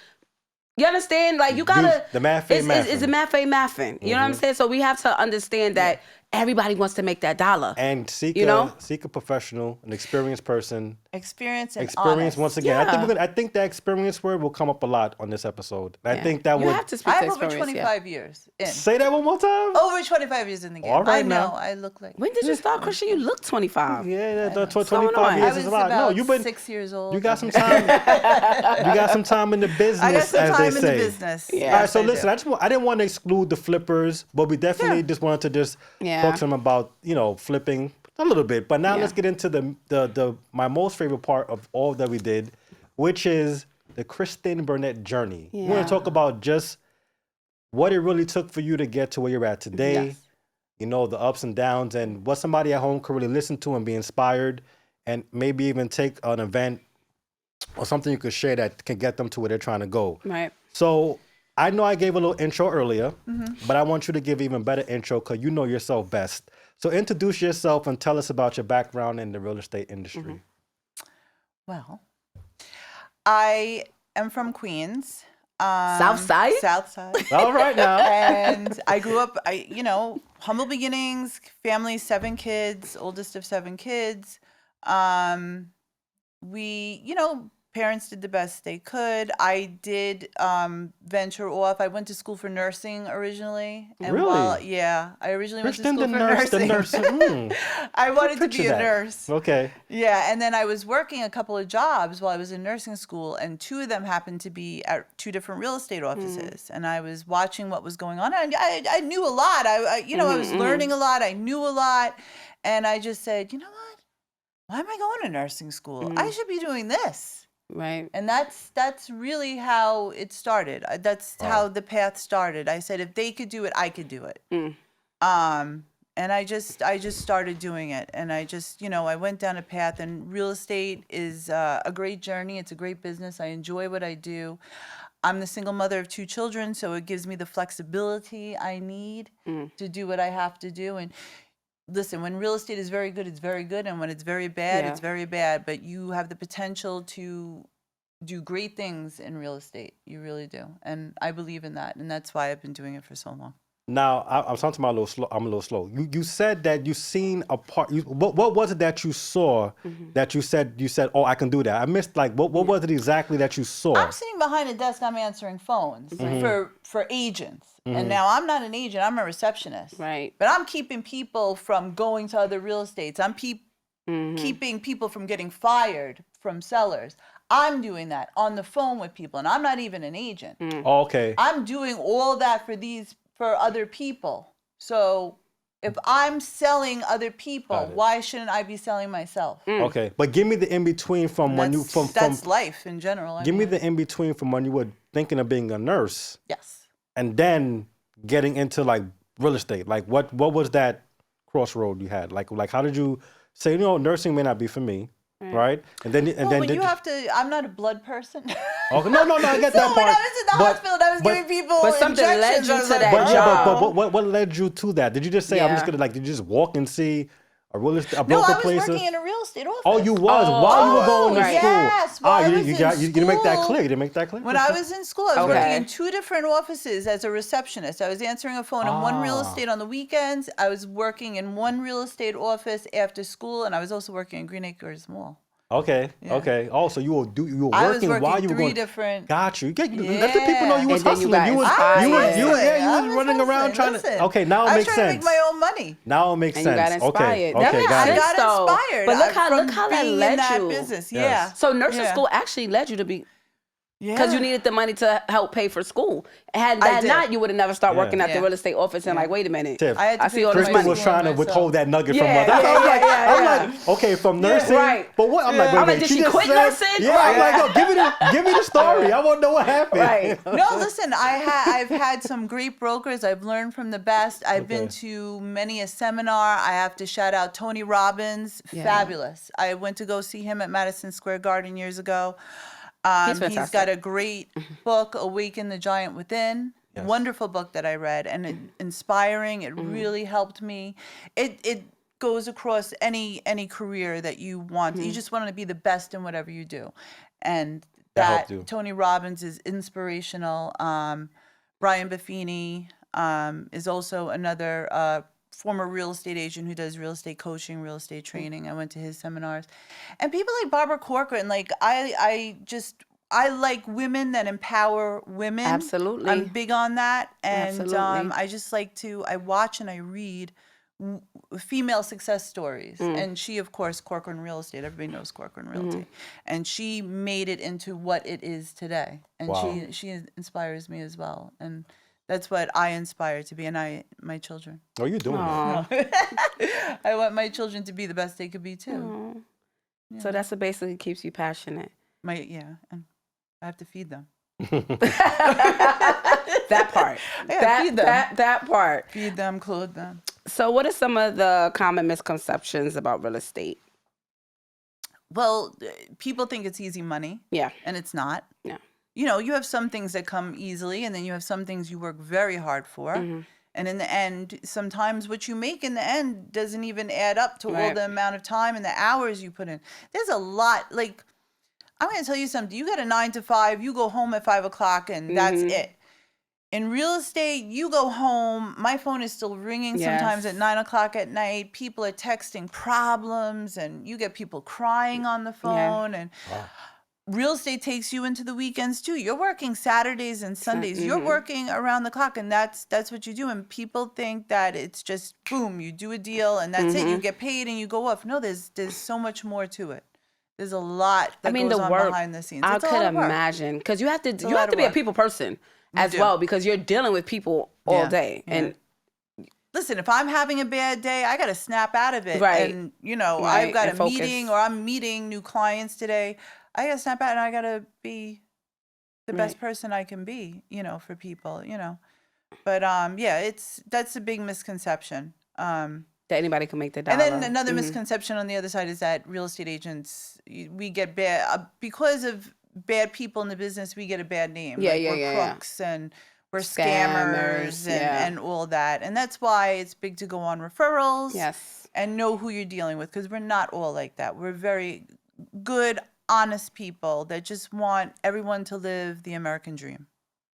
You understand? Like, you got to... the math ain't It's the math ain't mathing. You know what I'm saying? So we have to understand that everybody wants to make that dollar. And seek a professional, an experienced person. Experience and Experience honest. once again. Yeah. I think that experience word will come up a lot on this episode. I Yeah. think that you would have to speak I to have over experience. 25 years in. say that one more time. Over 25 years in the game. All right I know. now. I look like... When did you start, Christian? You look 25. Yeah, going 25 on? years I is was a lot. about No, you've been 6 years old. You got some time. You got some time in the business, I got some as time they in say. the business. Yeah. All right, so Yes, I listen, do. I didn't want to exclude the flippers, but we definitely just wanted to just Yeah. talk to them about, flipping a little bit. But now Yeah. let's get into the my most favorite part of all that we did, which is the Kristin Burnett journey. We want Yeah. to talk about just what it really took for you to get to where you're at today. Yes. The ups and downs, and what somebody at home could really listen to and be inspired, and maybe even take an event or something you could share that can get them to where they're trying to go. Right. So I know I gave a little intro earlier, but I want you to give even better intro because you know yourself best. So introduce yourself and tell us about your background in the real estate industry. Well, I am from Queens. South Side? South Side. All right now. And I grew up, humble beginnings, family, 7 kids, oldest of 7 kids. Parents did the best they could. I did venture off. I went to school for nursing originally. And Really? I originally went to Kristin, school the for nurse, nursing. the nurse. I wanted to Picture be a that. nurse. Okay. Yeah, and then I was working a couple of jobs while I was in nursing school, and 2 of them happened to be at 2 different real estate offices. And I was watching what was going on. And I knew a lot. I was learning a lot. I knew a lot, and I just said, you know what? Why am I going to nursing school? I should be doing this. Right. And that's really how it started. That's how the path started. I said, if they could do it, I could do it. And I just started doing it. And I just, I went down a path, and real estate is a great journey. It's a great business. I enjoy what I do. I'm the single mother of 2 children, so it gives me the flexibility I need to do what I have to do. And listen, when real estate is very good, it's very good. And when it's very bad, it's very bad. But you have the potential to do great things in real estate. You really do. And I believe in that. And that's why I've been doing it for so long. Now, I'm talking about I'm a little slow. You said that you seen a part. What was it that you saw that you said, oh, I can do that? I missed, what was it exactly that you saw? I'm sitting behind a desk. I'm answering phones for agents. And now I'm not an agent. I'm a receptionist. Right. But I'm keeping people from going to other real estates. I'm keeping people from getting fired from sellers. I'm doing that on the phone with people. And I'm not even an agent. Oh, okay. I'm doing all that for other people. So if I'm selling other people, why shouldn't I be selling myself? Okay. But give me the in-between from when you, that's life in general. Give me the in-between from when you were thinking of being a nurse. Yes. And then getting into real estate. What was that crossroad you had? Like how did you say, nursing may not be for me, right? And then you have to. I'm not a blood person. Okay, no, I get that So part. when I was in the hospital, and I was giving people but something led injections. you I was to like, that job. But what led you to that? Did you just say I'm just gonna did you just walk and see a real estate, a No, broker I was place? working in a real estate office. Oh, you was while you were going to school. Yes, while I was you in didn't make that school. clear. You didn't make that clear. When I was in school, I was Okay. working in 2 different offices as a receptionist. I was answering a phone in one real estate on the weekends. I was working in one real estate office after school, and I was also working in Green Acres Mall. Okay. Oh, so you were I was working working while you were 3 going. different. Got you. Let the people know you was And then you hustling. got You was inspired. you was running around trying to. Okay, now it makes sense. I was trying to make my own money. Now it makes And sense. you got inspired. Okay, That got makes it. I sense. got though. inspired. But look how from that being led in that you. business. Yes. Yeah. So nursing Yeah. school actually led you to be, Yeah. because you needed the money to help pay for school. Had that did. not, you would have never started working at the Yeah. real estate office and like, wait a minute, Tiff, I had to I see pay all for this my money. Kristen was trying to myself. withhold that nugget from Yeah, us. I'm yeah. like, okay, from nursing. Right. But what? I'm like, wait, I'm like, wait, did she just quit said- nursing? Yeah, I'm like, yo, give me the story. I want to know what happened. Right. No, listen, I've had some great brokers. I've learned from the best. I've been Okay. to many a seminar. I have to shout out Tony Robbins. Yeah. Fabulous. I went to go see him at Madison Square Garden years ago. He's He's fantastic. got a great book, Awaken the Giant Within. Yes. Wonderful book that I read, and inspiring. It really helped me. It goes across any career that you want. You just want to be the best in whatever you do, and That helped you. Tony Robbins is inspirational. Brian Buffini is also another former real estate agent who does real estate coaching, real estate training. I went to his seminars. And people like Barbara Corcoran, like I like women that empower women. Absolutely. I'm big on that. And Absolutely. I just like I watch and I read female success stories. And she, of course, Corcoran Real Estate. Everybody knows Corcoran Realty. And she made it into what it is today. And Wow. she inspires me as well. And that's what I aspire to be, and my children. Oh, you doing that? Aw. I want my children to be the best they could be too. Aw. So that's what basically keeps you passionate. And I have to feed them. That part. Yeah, feed them. That part. Feed them, clothe them. So what are some of the common misconceptions about real estate? Well, people think it's easy money, Yeah. and it's not. No. You have some things that come easily, and then you have some things you work very hard for. And in the end, sometimes what you make in the end doesn't even add up to all Right. the amount of time and the hours you put in. There's a lot, like, I'm going to tell you something. You got a 9 to 5, you go home at 5 o'clock, and that's it. In real estate, you go home, my phone is still ringing sometimes Yes. at 9 o'clock at night. People are texting problems, and you get people crying on the phone. And real estate takes you into the weekends too. You're working Saturdays and Sundays. You're working around the clock, and that's what you do. And people think that it's just boom, you do a deal and that's it. You get paid and you go off. No, there's so much more to it. There's a lot that goes the on work, behind the scenes. I It's a could lot of work. imagine, because you have to a be lot of a work. people person as do. well, because you're dealing with people all Yeah, day. yeah. And Listen, if I'm having a bad day, I got to snap out of it. Right. And, Right, I've got and a focus. meeting or I'm meeting new clients today. I got to snap out and I got to be the best person I can be, for people, But, that's a big misconception. that anybody can make the dollar. And then another misconception on the other side is that real estate agents, we get bad, because of bad people in the business, we get a bad name. Yeah, Like, yeah, we're yeah, yeah. crooks and we're Scammers, scammers yeah. and all that. And that's why it's big to go on referrals. Yes. And know who you're dealing with, because we're not all like that. We're very good, honest people that just want everyone to live the American dream.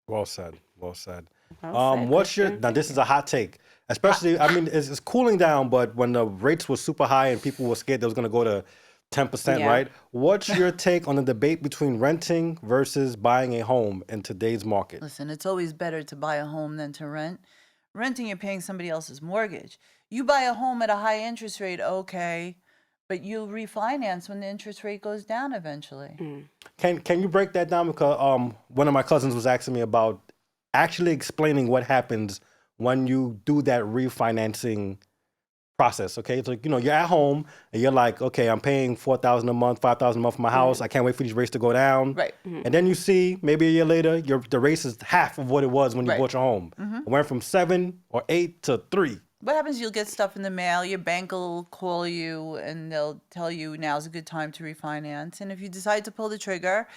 Well said. Well said. Well said, What's your Kristen. now? This is a hot take, especially. I mean, it's cooling down, but when the rates were super high and people were scared they was going to go to 10%, Yeah. right? What's your take on the debate between renting versus buying a home in today's market? Listen, it's always better to buy a home than to rent. Renting, you're paying somebody else's mortgage. You buy a home at a high interest rate, okay, but you'll refinance when the interest rate goes down eventually. Can you break that down? Because one of my cousins was asking me about actually explaining what happens when you do that refinancing process. Okay, so you're at home and you're like, okay, I'm paying $4,000 a month, $5,000 a month for my house. I can't wait for these rates to go down. Right. And then you see maybe a year later, the rate is half of what it was when you Right. bought your home. It went from 7 or 8 to 3. what happens? You'll get stuff in the mail. Your bank will call you and they'll tell you now's a good time to refinance. And if you decide to pull the trigger,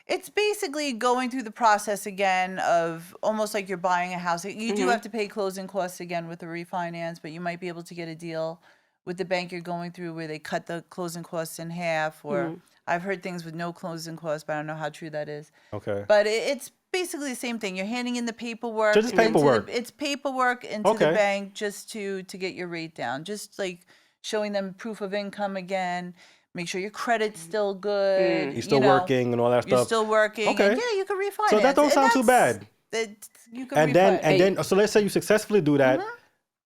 it's basically going through the process again of almost like you're buying a house. You do have to pay closing costs again with the refinance, but you might be able to get a deal with the bank you're going through where they cut the closing costs in half. Or I've heard things with no closing costs, but I don't know how true that is. Okay. But it's basically the same thing. You're handing in the paperwork. Just paperwork. It's paperwork into the bank just to get your rate down. Just like showing them proof of income again. Make sure your credit's still good. You're still working and all that stuff. You're still working. Okay. And yeah, you can refinance. So that don't sound too bad. You can And then, so let's say you successfully do that.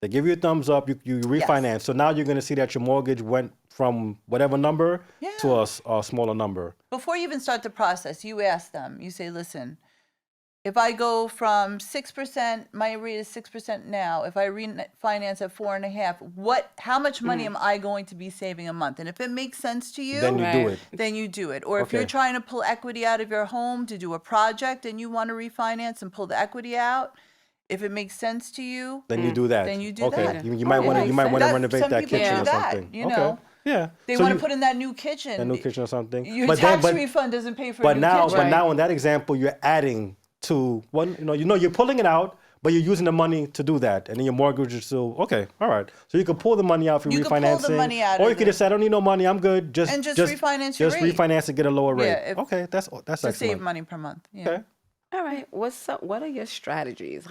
They give you a thumbs up. You refinance. Yes. So now you're going to see that your mortgage went from whatever number to a smaller number. Before you even start the process, you ask them. You say, listen, if I go from 6%, my rate is 6% now. If I refinance at 4.5%, how much money am I going to be saving a month? And if it makes sense to you, Then you do it. Then you do it. Or if you're trying to pull equity out of your home to do a project and you want to refinance and pull the equity out, if it makes sense to you, then you do that. Then you do that. You might want to renovate that kitchen or that, something. you know. Yeah. They So want to put in that new kitchen. a new kitchen or something. Your tax refund doesn't pay for a new kitchen. But now in that example, you're adding to one. You're pulling it out, but you're using the money to do that, and then your mortgage is still okay. All right. So you can pull the money out for you refinancing, can pull the money out or you of can just say, I don't need no money. I'm good. Just refinance your rate. refinance and get a lower rate. Yeah, okay, that's to excellent. save money per month. Yeah. Okay. All right. What are your strategies?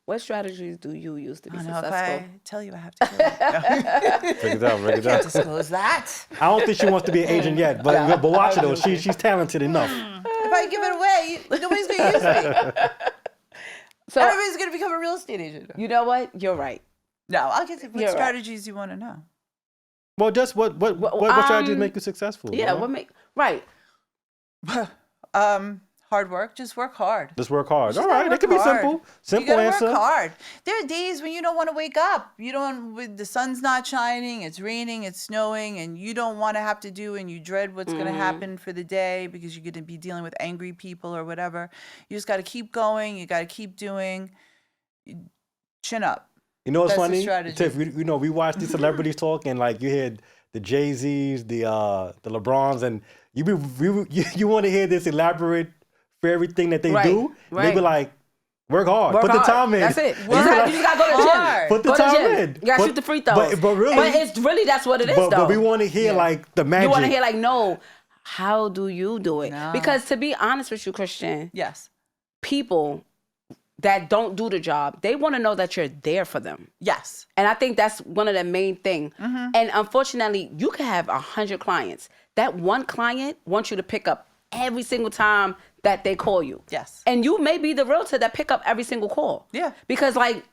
What strategies do you use to be successful? If I tell you, I have to kill you. Break it down. Break it down. Can't disclose that. I don't think she wants to be an agent yet, but watch it though. She's talented enough. If I give it away, nobody's gonna use me. So Everybody's gonna become a real estate agent. you know what? You're right. No, I'll get to what You're right. strategies you want to know. Well, just what strategies make you successful? Yeah. Right. Hard work. Just work hard. Just work hard. Just All right, gotta it could be work hard. simple. You Simple gotta answer. work hard. There are days when you don't want to wake up. The sun's not shining, it's raining, it's snowing, and you don't want to have to do, and you dread what's going to happen for the day because you're going to be dealing with angry people or whatever. You just got to keep going. You got to keep doing. Chin up. You know what's That's the funny? strategy. Tiff, we watch these celebrities talk, and like you hear the Jay-Z's, the LeBrons, and you want to hear this elaborate for everything that they do. Right. They be like, work hard, put the time in. That's it. You just gotta go to the gym. Put the Go to time gym. in. You gotta shoot the free throws. But really, it's really that's what it is, though. But we want to hear like the magic. You want to hear like, no, how do you do it? No. Because to be honest with you, Christian, Yes. people that don't do the job, they want to know that you're there for them. Yes. And I think that's one of the main things. And unfortunately, you can have 100 clients. That one client wants you to pick up every single time that they call you. Yes. And you may be the realtor that pick up every single call. Yeah. Because like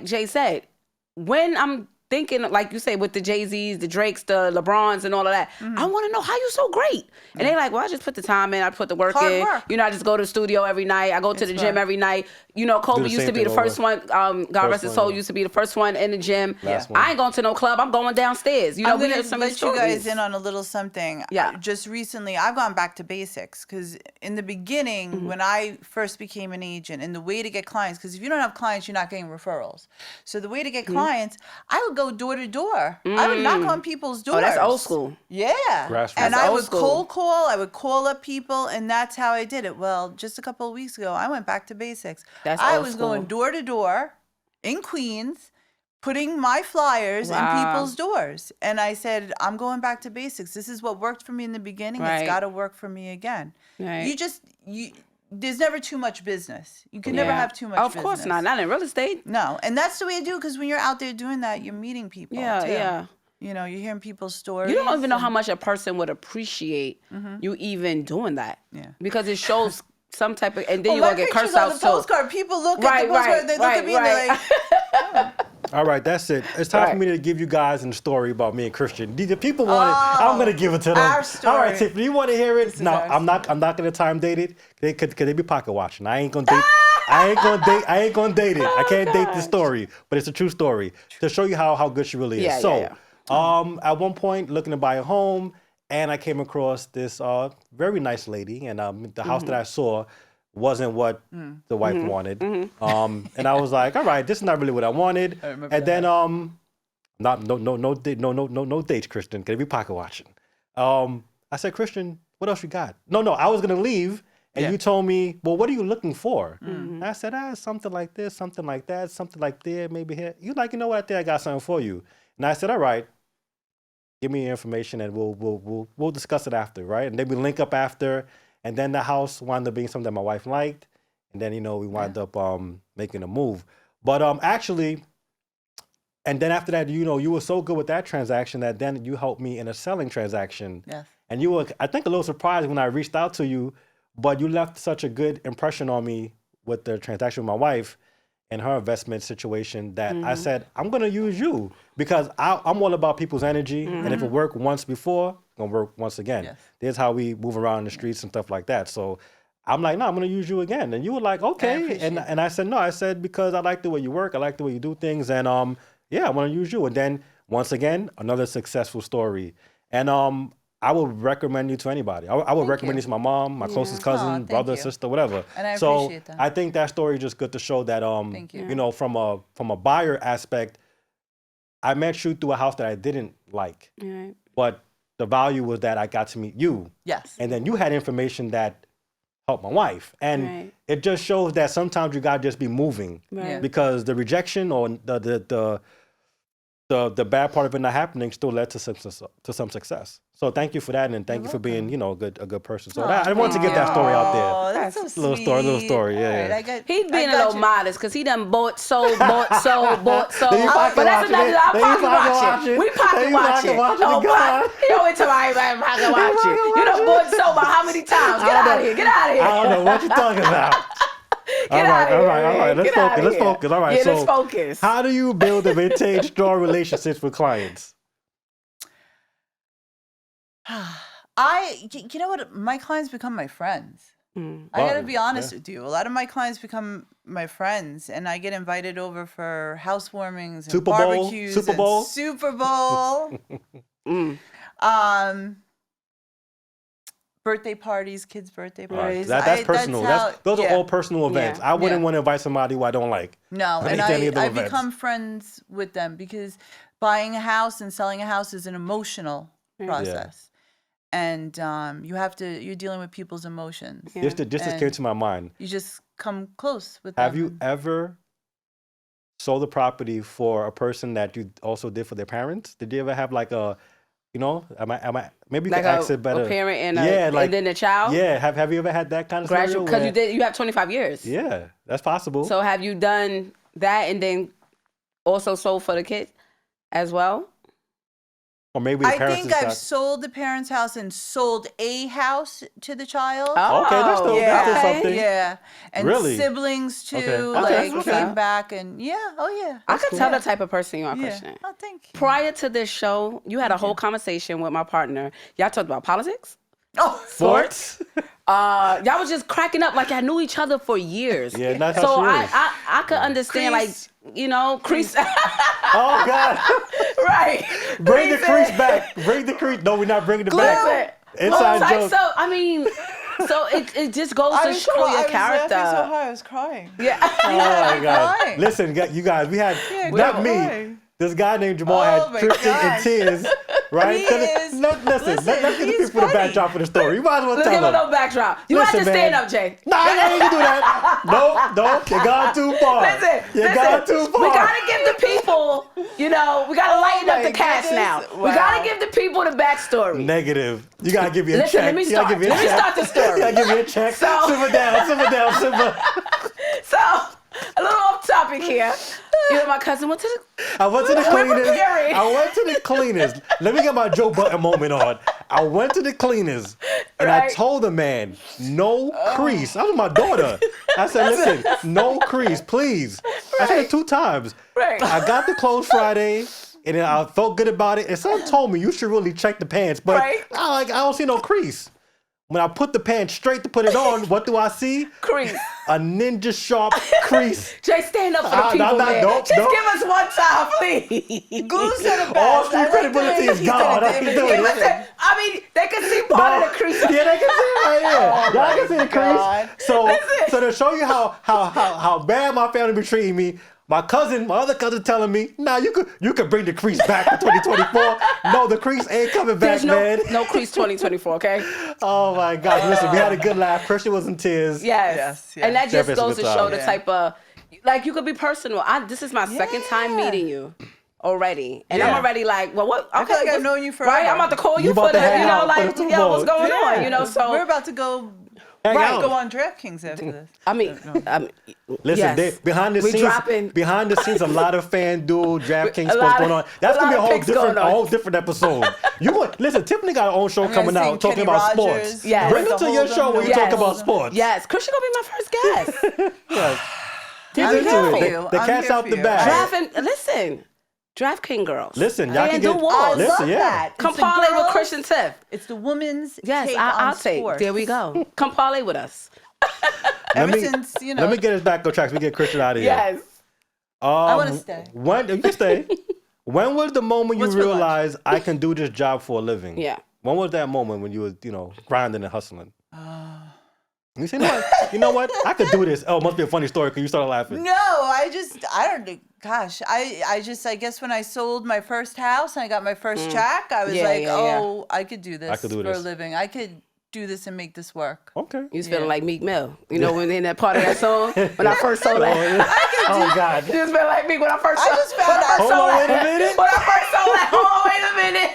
Jay said, when I'm thinking, like you say, with the Jay-Z's, the Drakes, the LeBrons and all of that, I want to know how you so great. And they're like, well, I just put the time in, I put the work Hard in. work. I just go to the studio every night. I go to the gym every night. Kobe the used same to be thing the first over. one. God rest his soul, used to be the first one in the gym. Last one. I ain't going to no club. I'm going downstairs. I'm we going hear to some of let the you guys stories. in on a little something. Yeah. Just recently, I've gone back to basics because in the beginning, when I first became an agent, and the way to get clients, because if you don't have clients, you're not getting referrals. So the way to get clients, I would go door to door. I would knock on people's doors. Oh, that's old school. Yeah. Grassroots. And That's I old would school. cold call. I would call up people, and that's how I did it. Well, just a couple of weeks ago, I went back to basics. That's I old was school. going door to door in Queens, putting my flyers in people's doors. And I said, I'm going back to basics. This is what worked for me in the beginning. Right. It's got to work for me again. Right. There's never too much business. You can never have too much Of business. course not. Not in real estate. No. And that's the way to do it, because when you're out there doing that, you're meeting people. Yeah, too. yeah. You're hearing people's stories. You don't even know how much a person would appreciate you even doing that. Yeah. Because it shows some type of, and then Oh, you're my going to get picture's cursed on out the too. postcard. People look Right, at the postcard, right, they look at me and they're like, All right, that's it. It's time for Right. me to give you guys a story about me and Christian. The people want it. I'm gonna give it to them. our story. All right, Tiffany, you want to hear it? is No, our I'm not gonna time date it. Cause they be pocket watching. I ain't gonna date. I ain't gonna date it. I can't date the story, but it's a true story to show you how good she really is. Yeah, so, yeah, at one point, looking to buy a home, and I came across this very nice lady, and the house that I saw wasn't what the wife wanted. And I was like, all right, this is not really what I wanted. I remember And then no dates, Kristin, because we pocket watching. I said, Christian, what else you got? No, I was gonna leave, and you told me, well, what are you looking for? And I said, something like this, something like that, something like there, maybe here. You like, you know what? I think I got something for you. And I said, all right, give me your information, and we'll discuss it after, right? And then we link up after, and then the house wound up being something that my wife liked, and then we wound up making a move. But actually. And then after that, you were so good with that transaction that then you helped me in a selling transaction. Yes. And you were, I think, a little surprised when I reached out to you, but you left such a good impression on me with the transaction with my wife and her investment situation that I said, I'm going to use you because I'm all about people's energy. And if it worked once before, it's going to work once again. Yes. There's how we move around the streets and stuff like that. So I'm like, no, I'm going to use you again. And you were like, okay. And I said, no, I said, because I like the way you work. I like the way you do things. And yeah, I want to use you. And then once again, another successful story. And I would recommend you to anybody. I would recommend you to my mom, my closest cousin, brother, sister, whatever. And I appreciate that. I think that story is just good to show that from a buyer aspect, I met you through a house that I didn't like. Right. But the value was that I got to meet you. Yes. And then you had information that helped my wife. And it just shows that sometimes you gotta just be moving. Right. Because the rejection or the bad part of it not happening still led to some success. So thank you for that, and thank you for being, a good person. So I wanted to get that story out there. Oh, that's so sweet. Little story, yeah. Right, He's being a little modest because he done sold. But that's another They pocket pocket watching. We pocket They watching. pocket watching, Oh, God. he always tell me I'm pocket watching. You done bought sold about how many times? Get out of here. Get out of here. I don't know what you're talking about. All right. Let's focus. All right, yeah, so let's focus. how do you build and maintain strong relationships with clients? You know what? My clients become my friends. I gotta be honest with you. A lot of my clients become my friends, and I get invited over for housewarmings and Super Bowl? barbecues. Super Bowl? And Super Bowl. Birthday parties, kids' birthday parties. That's personal. Those are all personal events. I wouldn't want to invite somebody who I don't like. No, and any of the I events. become friends with them because buying a house and selling a house is an emotional process. And you're dealing with people's emotions. This just came to my mind. You just come close with Have them. you ever sold a property for a person that you also did for their parents? Did you ever have like a, am I maybe you like can ask it better. A parent and like, and then a child? Yeah, have you ever had that kind of scenario? Because you have 25 years. Yeah, that's possible. So have you done that and then also sold for the kids as well? Or maybe the I parents think I've sold the parents' house and sold a house to the child. Oh, okay, that's still something. Yeah, and Really? siblings too, Okay. came back and I could tell the type of person you are, Christian. Oh, thank you. Prior to this show, you had a whole conversation with my partner. Y'all talked about politics, Oh, Sports? y'all was just cracking up like I knew each other for years. Yeah, that's so how she is. I could understand Crease. crease. Oh, God. Right. Bring the crease back. Bring the crease. No, we're not bringing it back. Listen, Inside joke. So I mean, so it just goes to show your character. I was crying. Yeah. Oh, my God. crying. Listen, you guys, we had, we not were me, crying. this guy named Jamal Oh, had my Tristan in gosh. tears, right? He 'Cause is- let's give the he's people the funny. backdrop for the story. You might as well Let's tell give a them. little backdrop. You have to Listen, stand man. up, Jay. No, I ain't gonna do that. Nope, you gone too far. You gone too far. We gotta give the people, we gotta lighten up my the cast goodness. now. We Wow. gotta give the people the backstory. Negative. You gotta give me a Listen, check. let me You gotta start. give me a Let me check. start the story. You gotta give me a check. So- Simmer down. So, a little off topic here. My cousin went to the I went to the cleaners. preparing. I went to the cleaners. Let me get my Joe Button moment on. I went to the cleaners and I Right. told the man, no crease. That was my daughter. I said, listen, no crease, please. I said it 2 times. Right. I got the clothes Friday and then I felt good about it. And someone told me you should really check the pants, but Right. I don't see no crease. When I put the pan straight to put it on, what do I see? Crease. A ninja sharp crease. Jay, stand up for the people, man. Nope. Just give us one time, please. Glue said it All best. street credibility is gone. I can do it. I mean, they can see part of the crease. Yeah, they can see it right here. Y'all can see the God. crease. So to show you how bad my family be treating me, my other cousin telling me, nah, you could bring the crease back for 2024. No, the crease ain't coming back, There's man. no crease 2024, okay? Oh my gosh. Listen, we had a good laugh. Christian was in tears. Yes. Yes. And that just Definitely goes a to good show time. the Yeah. type of, like, you could be personal. This is my second time meeting you already. And I'm Yeah. already like, well, what? Okay, I feel like I've what's- known you forever. Right? I'm about to call You you about for to the, hang you know, out for like, the yo, what's football. going on? You know, so. We're about to go Hang out. go on DraftKings after this. I mean, Listen, yes. behind the We scenes, dropping. a lot of FanDuel, DraftKings A stuff lot going of- on. That's a gonna be lot of picks going a on. whole different episode. Listen, Tiffany got her own show I'm gonna coming out sing talking Kenny about Rogers. sports. Yes. Bring it to your Hold'em, show when you Yes. talk about sports. Yes, Christian gonna be my first guest. Yes. He's I'm into here it. for The- you. The I'm cat's here out for the you. bag. DraftKings girls. Listen, y'all can FanDuel get- Wars. I Listen, love yeah. that. Come It's the parlay with girls, Christian Tiff. It's the women's Yes, take I'll on take. sports. There we go. Come parlay with us. Ever since, you know. Let me get us back on track so we get Christian out of here. Yes. I wanna stay. When you can stay. When was the moment you What's for lunch? realized I can do this job for a living? Yeah. When was that moment when you was, grinding and hustling? You say, you know what? I could do this. Oh, it must be a funny story because you started laughing. No, I don't know. Gosh, I guess when I sold my first house and I got my first check, I was Yeah, like, yeah. oh, I could do this I could do for this. a living. I could do this and make this work. Okay. You was feeling like Meek Mill. You know, when in that part of that song, when I first sold that. Oh, God. You just felt like me when I first I sold just found out. Hold on, wait a minute. When I first sold that. Hold on, wait a minute.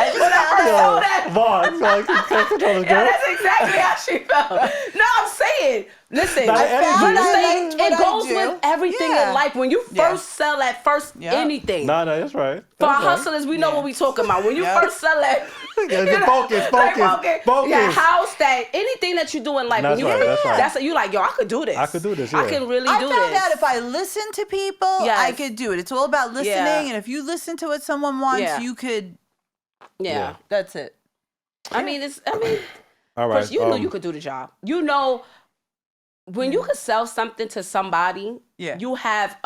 I just When I first found sold out. that. Vaughn, so I can control the Yeah, girl. that's exactly how she felt. No, I'm saying, listen, Now, the energy- real I estate, liked what it I goes do. with everything Yeah. in life. When you Yeah. first sell that first Yeah. anything. No, that's right. For That's our right. hustlers, we know what we talking about. When you Yeah. first sell that, Yeah, you know, focus. Your house, that anything that you do in life, That's when you right, that's right. that's you like, yo, I could do this. I could do this, I yeah. can really I do found this. out if I listen to people, Yes. I could do it. It's all about listening, Yeah. and if you listen to what someone wants, Yeah. you could. yeah. That's it. I mean, All right. Chris, you know you could do the job. You know, when you could sell something to somebody, Yeah. you have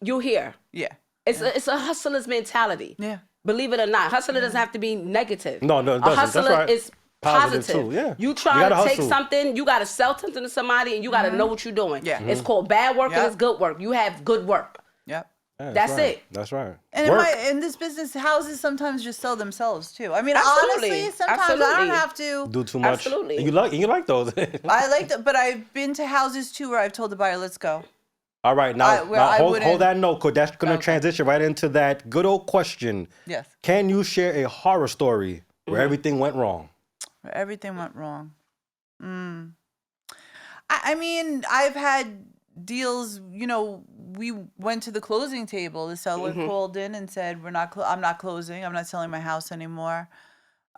you hear. Yeah. It's a hustler's mentality. Yeah. Believe it or not, hustler doesn't have to be negative. No, it a doesn't. hustler That's right. is Positive positive. too, yeah. You You trying gotta to take hustle. something, you got to sell something to somebody, and you got to know what you're doing. Yeah. It's called bad work and Yep. it's good work. You have good work. Yep. Yeah, That's right. it. That's right. And Work. in this business, houses sometimes just sell themselves too. I mean, Absolutely. honestly, sometimes I Absolutely. don't have to. Do too much. Absolutely. And you like those. I like that, but I've been to houses too where I've told the buyer, "Let's go." All right, now, where I hold wouldn't- that note, because that's going to Okay. transition right into that good old question. Yes. Can you share a horror story where everything went wrong? Where everything went wrong. I mean, I've had deals. You know, we went to the closing table. The seller called in and said, "I'm not closing. I'm not selling my house anymore."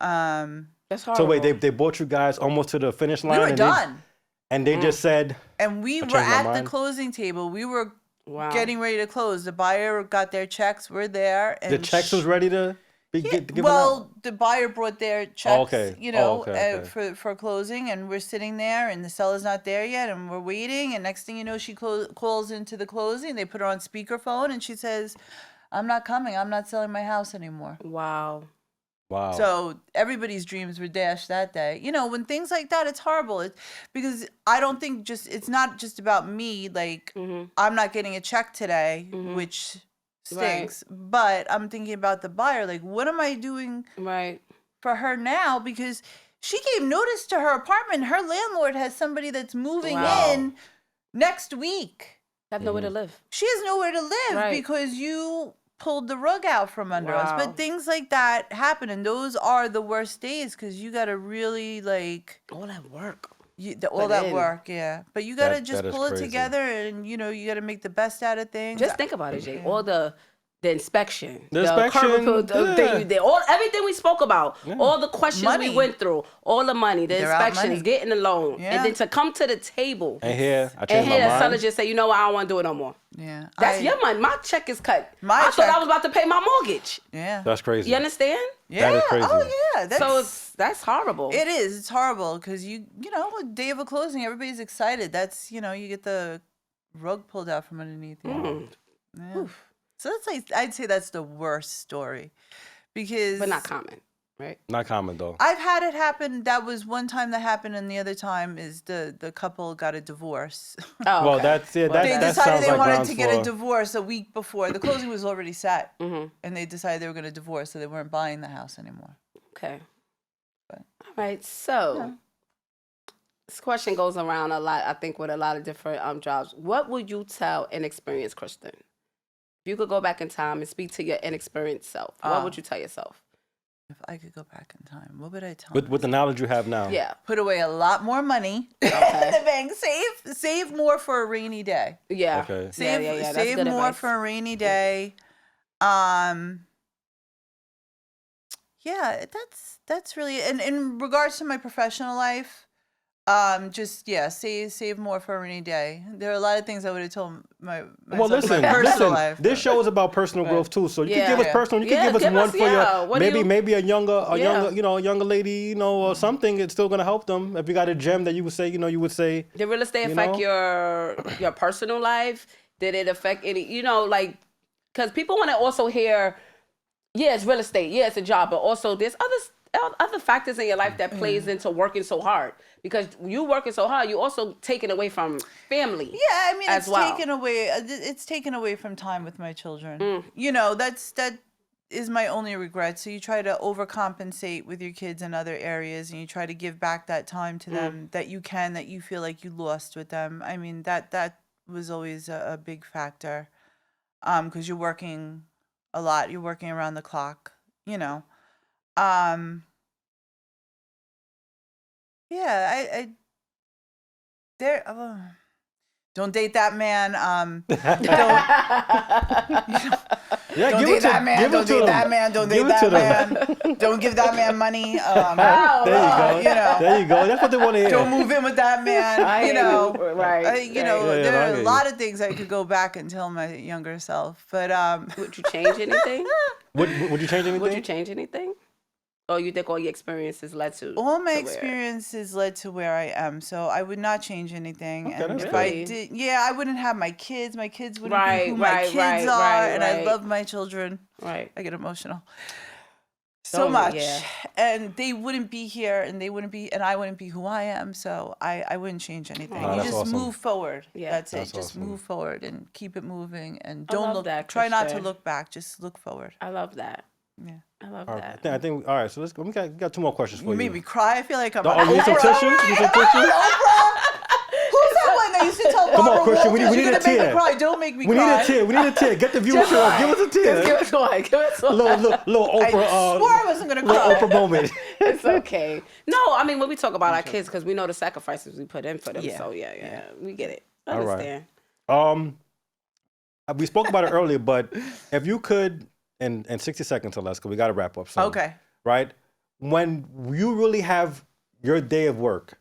That's horrible. So wait, they brought you guys almost to the finish line. We were and done. They just said, And we were changed my at the mind. closing table. We were Wow. getting ready to close. The buyer got their checks. We're there. And the checks was ready to be given out? well, the buyer brought their checks, okay. you know, okay. for closing, and we're sitting there, and the seller's not there yet, and we're waiting. And next thing you know, she calls into the closing. They put her on speakerphone, and she says, "I'm not coming. I'm not selling my house anymore." Wow. Wow. So everybody's dreams were dashed that day. You know, when things like that, it's horrible. Because I don't think it's not just about me. Like, I'm not getting a check today, which stinks. But I'm thinking about the buyer. Like, what am I doing Right. for her now? Because she gave notice to her apartment. Her landlord has somebody that's moving Wow. in next week. Have nowhere to live. She has nowhere to live Right. because you pulled the rug out from under us. Wow. But things like that happen, and those are the worst days because you got to really like All that work. all Put that in. work, yeah. But you got to That just is pull it crazy. together, and you know you got to make the best out of things. Just think about it, Jay. All the inspection, The inspection, curb appeal, yeah. thing you did, everything we spoke about, all the questions Money. we went through, all the money, the They're out inspections, money. getting the loan, Yeah. and then to come to the table and here, I and changed hear my that seller mind. just say, you know what, I don't want to do it no more. Yeah, That's your money. My check is cut. My I thought check- I was about to pay my mortgage. Yeah, That's crazy. You understand? yeah. That is crazy. Oh yeah, that's So it's That's horrible. It is. It's horrible because a day of a closing, everybody's excited. That's you get the rug pulled out from underneath you. Yeah. So that's I'd say that's the worst story, because but not common, right? Not common though. I've had it happen. That was one time that happened, and the other time is the couple got a divorce. Oh, Well, okay. that's it. That, They that decided sounds they like wanted grounds to get a for- divorce a week before. The closing was already set, and they decided they were going to divorce, so they weren't buying the house anymore. Okay. But, all right. So this question goes around a lot, I think, with a lot of different jobs. What would you tell inexperienced Kristin? If you could go back in time and speak to your inexperienced self, what would you tell yourself? If I could go back in time, what would I tell with the knowledge you have now. Yeah. Put away a lot more money in the bank. Save more for a rainy day. Yeah. Okay. Save That's save good more advice. for a rainy day. Yeah, that's really, and in regards to my professional life, save more for a rainy day. There are a lot of things I would have told myself Well, in my personal life. This show is about personal growth too. So you can give us personal. You can give us give one us- for yeah. your What do you- maybe a younger lady, or something. It's still gonna help them. If you got a gem that you would say, you would say. Did real estate affect your personal life? Did it affect any? Because people want to also hear, yeah, it's real estate, yeah, it's a job, but also there's other factors in your life that plays into working so hard. Because you working so hard, you also taking away from family. Yeah, I mean, it's it's taken away from time with my children. That is my only regret. So you try to overcompensate with your kids in other areas, and you try to give back that time to them that you feel like you lost with them. I mean, that was always a big factor, because you're working a lot. You're working around the clock, Yeah, don't date that man. Yeah, Don't give date it to that man. give it Don't to date them. that man. Don't date Give it to that them. man. Don't give that man money. There you go. There you go. That's what they want to hear. Don't move in with that man. Right. There I are get a you. lot of things I could go back and tell my younger self. But Would you change anything? Would you change anything? Would you change anything? Or you think all your experiences led to? all my to where- experiences led to where I am. So I would not change anything. Okay, And that's if good. I did, I wouldn't have my kids. My kids wouldn't be Right, who my right, kids right, are. right, And I right. love my children. Right. I get emotional. So Oh, much. yeah. And they wouldn't be here, and I wouldn't be who I am. So I wouldn't change anything. Oh, You that's just awesome. move forward. Yeah. That's That's it. Just awesome. move forward and keep it moving, and I don't love look. that, Try not to Kristin. look back. Just look forward. I love that. Yeah. I love All right, that. I think. All right. So we got two more questions for You you. made me cry. I feel like I'm. Oh, you need some Oprah. tissue? You need some tissue? Who's that one that used to tell Come on, Barbara Christian, we Walters, need "You're a gonna make me tear. cry. Don't make me We cry." need a tear. We need a tear. Get the viewers to give us a tear. Give us one. Give us one. Little I Oprah. swore I wasn't gonna little cry. Oprah moment. It's okay. No, I mean, when we talk about our kids, because we know the sacrifices we put in for them. Yeah. So, yeah. We get it. I All right. understand. We spoke about it earlier, but if you could, in 60 seconds or less, because we got to wrap up soon. Okay. Right? When you really have your day of work,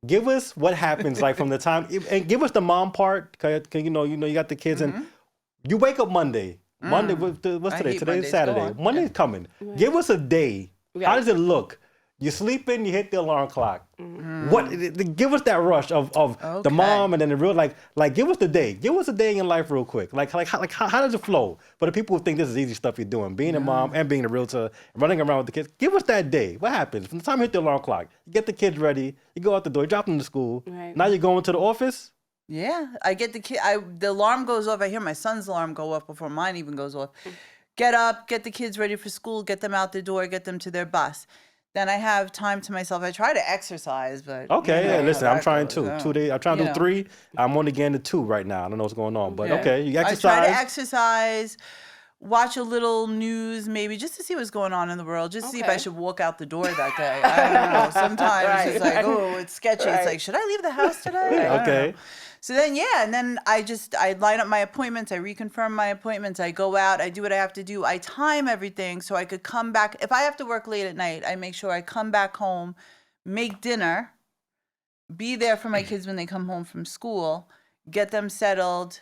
give us what happens like from the time, and give us the mom part, cause you got the kids, and you wake up Monday. Monday, what's today? hate Today's Mondays. Go Saturday. on. Monday's coming. Give us a day. Yeah. How does it look? You sleeping, you hit the alarm clock. What? Give us that rush of the Okay. mom, and then the real like give us the day. Give us a day in your life real quick. How does it flow? For the people who think this is easy stuff you're doing, being a mom and being a realtor, and running around with the kids. Give us that day. What happens from the time you hit the alarm clock? You get the kids ready. You go out the door. You drop them to school. Right. Now you're going to the office. Yeah, I get the kid. The alarm goes off. I hear my son's alarm go off before mine even goes off. Get up, get the kids ready for school, get them out the door, get them to their bus. Then I have time to myself. I try to exercise, but Okay, you know yeah. how Listen, I'm that trying goes, to. yeah. 2 days. I'm trying to do You know. 3. I'm only getting to 2 right now. I don't know what's going on, but Okay. okay. You I exercise. try to exercise, watch a little news, maybe just to see what's going on in the world, just to see if I Okay. should walk out the door that day. I don't know. Sometimes it's like, oh, it's sketchy. It's like, should I leave the house today? I don't Okay. know. So then, and then I line up my appointments. I reconfirm my appointments. I go out. I do what I have to do. I time everything so I could come back. If I have to work late at night, I make sure I come back home, make dinner, be there for my kids when they come home from school, get them settled,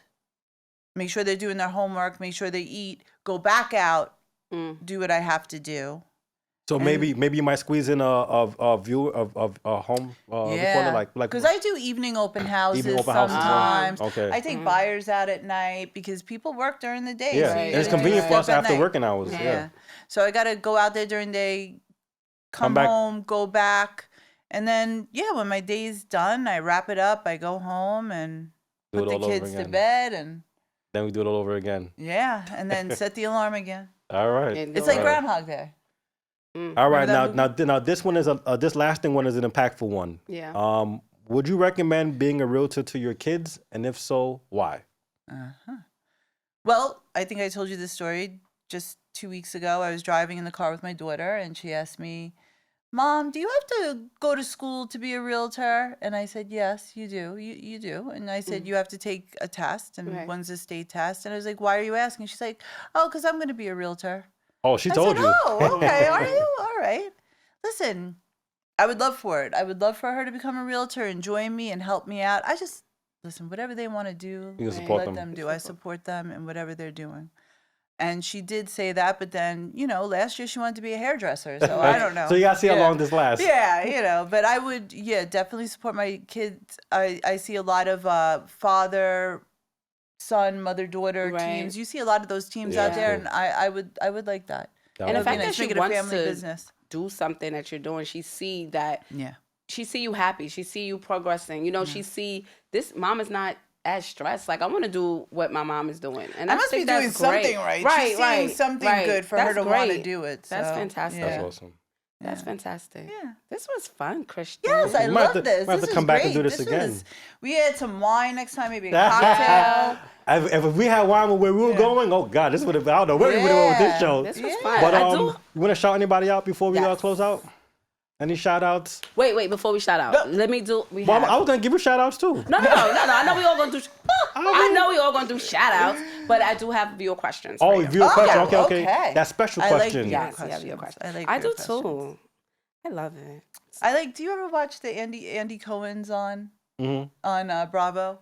make sure they're doing their homework, make sure they eat, go back out, do what I have to do. So maybe you might squeeze in a view of a home. What do you call it? Like because I do evening open houses open houses. sometimes. Okay. I take buyers out at night because people work during the day. Yeah, so you and it's gotta do convenient for us stuff at after night. working hours. Yeah. So I got to go out there during the day, come back. home, go back. And then, when my day's done, I wrap it up. I go home and Do put it the all over kids to again. bed. And Then we do it all over again. and then set the alarm again. All right. It's like Groundhog Day. All right. Remember Now this one is this lasting one is an impactful one. Yeah. Would you recommend being a realtor to your kids? And if so, why? Well, I think I told you this story just 2 weeks ago. I was driving in the car with my daughter, and she asked me, Mom, do you have to go to school to be a realtor? And I said, yes, you do. You do. And I said, you have to take a test, and one's a state test. And I was like, why are you asking? She's like, oh, because I'm going to be a realtor. Oh, she I told said, you. oh, okay. Are you? All right. Listen, I would love for it. I would love for her to become a realtor and join me and help me out. Listen, whatever they want to do, You support let them. do. I support them in whatever they're doing. And she did say that, but then, last year she wanted to be a hairdresser, so I don't know. So you got to see how long this lasts. Yeah, but I would, definitely support my kids. I see a lot of father, son, mother, daughter teams. You see a lot of those teams out there, and I would like that. And the fact that she make it a wants family to business. do something that you're doing, she see that. Yeah. She see you happy. She see you progressing. She see this mom is not as stressed. Like, I want to do what my mom is doing. And I I must be think doing that's great. something right. She's seeing something good for her to want to do it. That's so, fantastic. That's awesome. That's fantastic. Yeah. This was fun, Kristin. Yes, I We might have love to- this. might have This to is come back great. and do this again. We add some wine next time, maybe a cocktail. If we had wine where we were going, oh God, this would have. I don't know where we would have went with this show. This was fun. But I do. you want to shout anybody out before we Yes. close out? Any shout outs? Wait, before we shout out. Let me do Well, I was gonna give you shout outs too. No. I know we all gonna do I know we all gonna do shout outs, but I do have viewer questions. Oh, viewer question. yeah. Okay. That special I like question. viewer Yes, questions. viewer questions. I like I do viewer questions. too. I love it. Do you ever watch the Andy Cohen's on Bravo?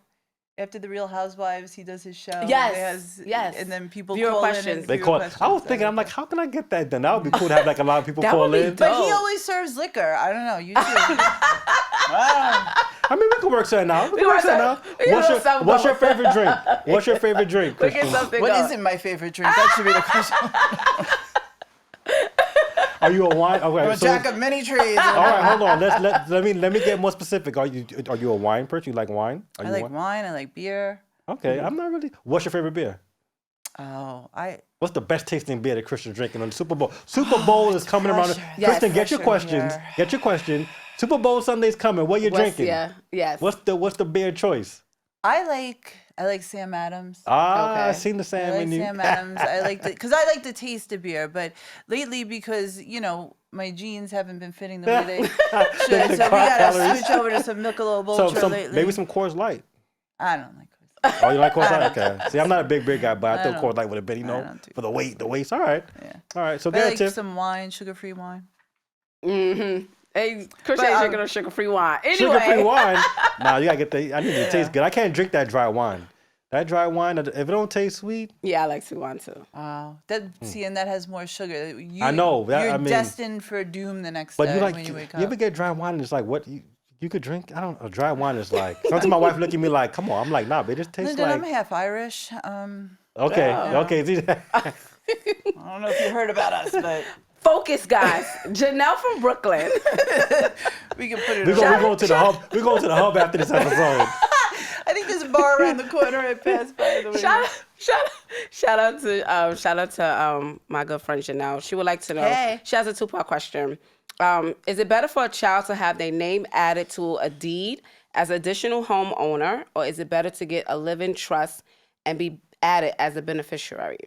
After the Real Housewives, he does his show. Yes. And then people Viewer call questions. in. And They viewer call. questions. I was thinking, I'm like, how can I get that done? That would be cool to have like a lot of people That call would be in. dope. But he always serves liquor. I don't know. You too. I mean, we can work something out. We can work something out. we can work something What's your out. favorite drink? What's your favorite drink, We get Kristin? something What going. isn't my favorite drink? That should be the question. Are you a wine? Okay, I'm a jack of many trades. all right, hold on. Let me get more specific. Are you a wine person? You like wine? I like wine. I like beer. Okay, I'm not really. What's your favorite beer? Oh, What's the best tasting beer that Kristin's drinking on the Super Bowl? Super Bowl is coming around. pressure. Yes, Kristin, get your pressure questions. here. Get your question. Super Bowl Sunday's coming. What you drinking? Yeah. Yes. What's the beer choice? I like Sam Adams. I Okay. seen the I Sam like in you. Sam Adams. I like because I like the taste of beer, but lately because my jeans haven't been fitting the way they should, so we gotta calories. switch over to some Michelob Ultra lately. Maybe some Coors Light. I don't like Coors. Oh, you like Coors Light? Okay. See, I'm not a big guy, but I thought don't- Coors Light would have been, don't do for the waist. All right. Yeah. All right. So I get like a tip. some wine, sugar-free wine. Mm-hmm. Hey, Kristin's But, drinking a sugar-free wine. Anyway. Sugar-free wine. Nah, you gotta get I need it to taste good. I can't drink that dry wine. That dry wine, if it don't taste sweet, Yeah, I like sweet wine too. Oh, and that has more sugar. I know, You're I mean- destined for doom the next but day you like when you wake you up. ever get dry wine and it's like what you could drink? I don't know. Dry wine is like sometimes my wife look at me like, come on. I'm like, nah, but it just tastes Lyndon, like I'm half Irish. okay. See, I don't know if you heard about us, but Focus, guys. Janelle from Brooklyn. we can put it. we're going to the hub. We're going to the hub after this episode. I think there's a bar around the corner. I passed by the way. Shout out to my good friend Janelle. She would like to know. Hey. She has a 2-part question. Is it better for a child to have their name added to a deed as additional homeowner, or is it better to get a living trust and be added as a beneficiary?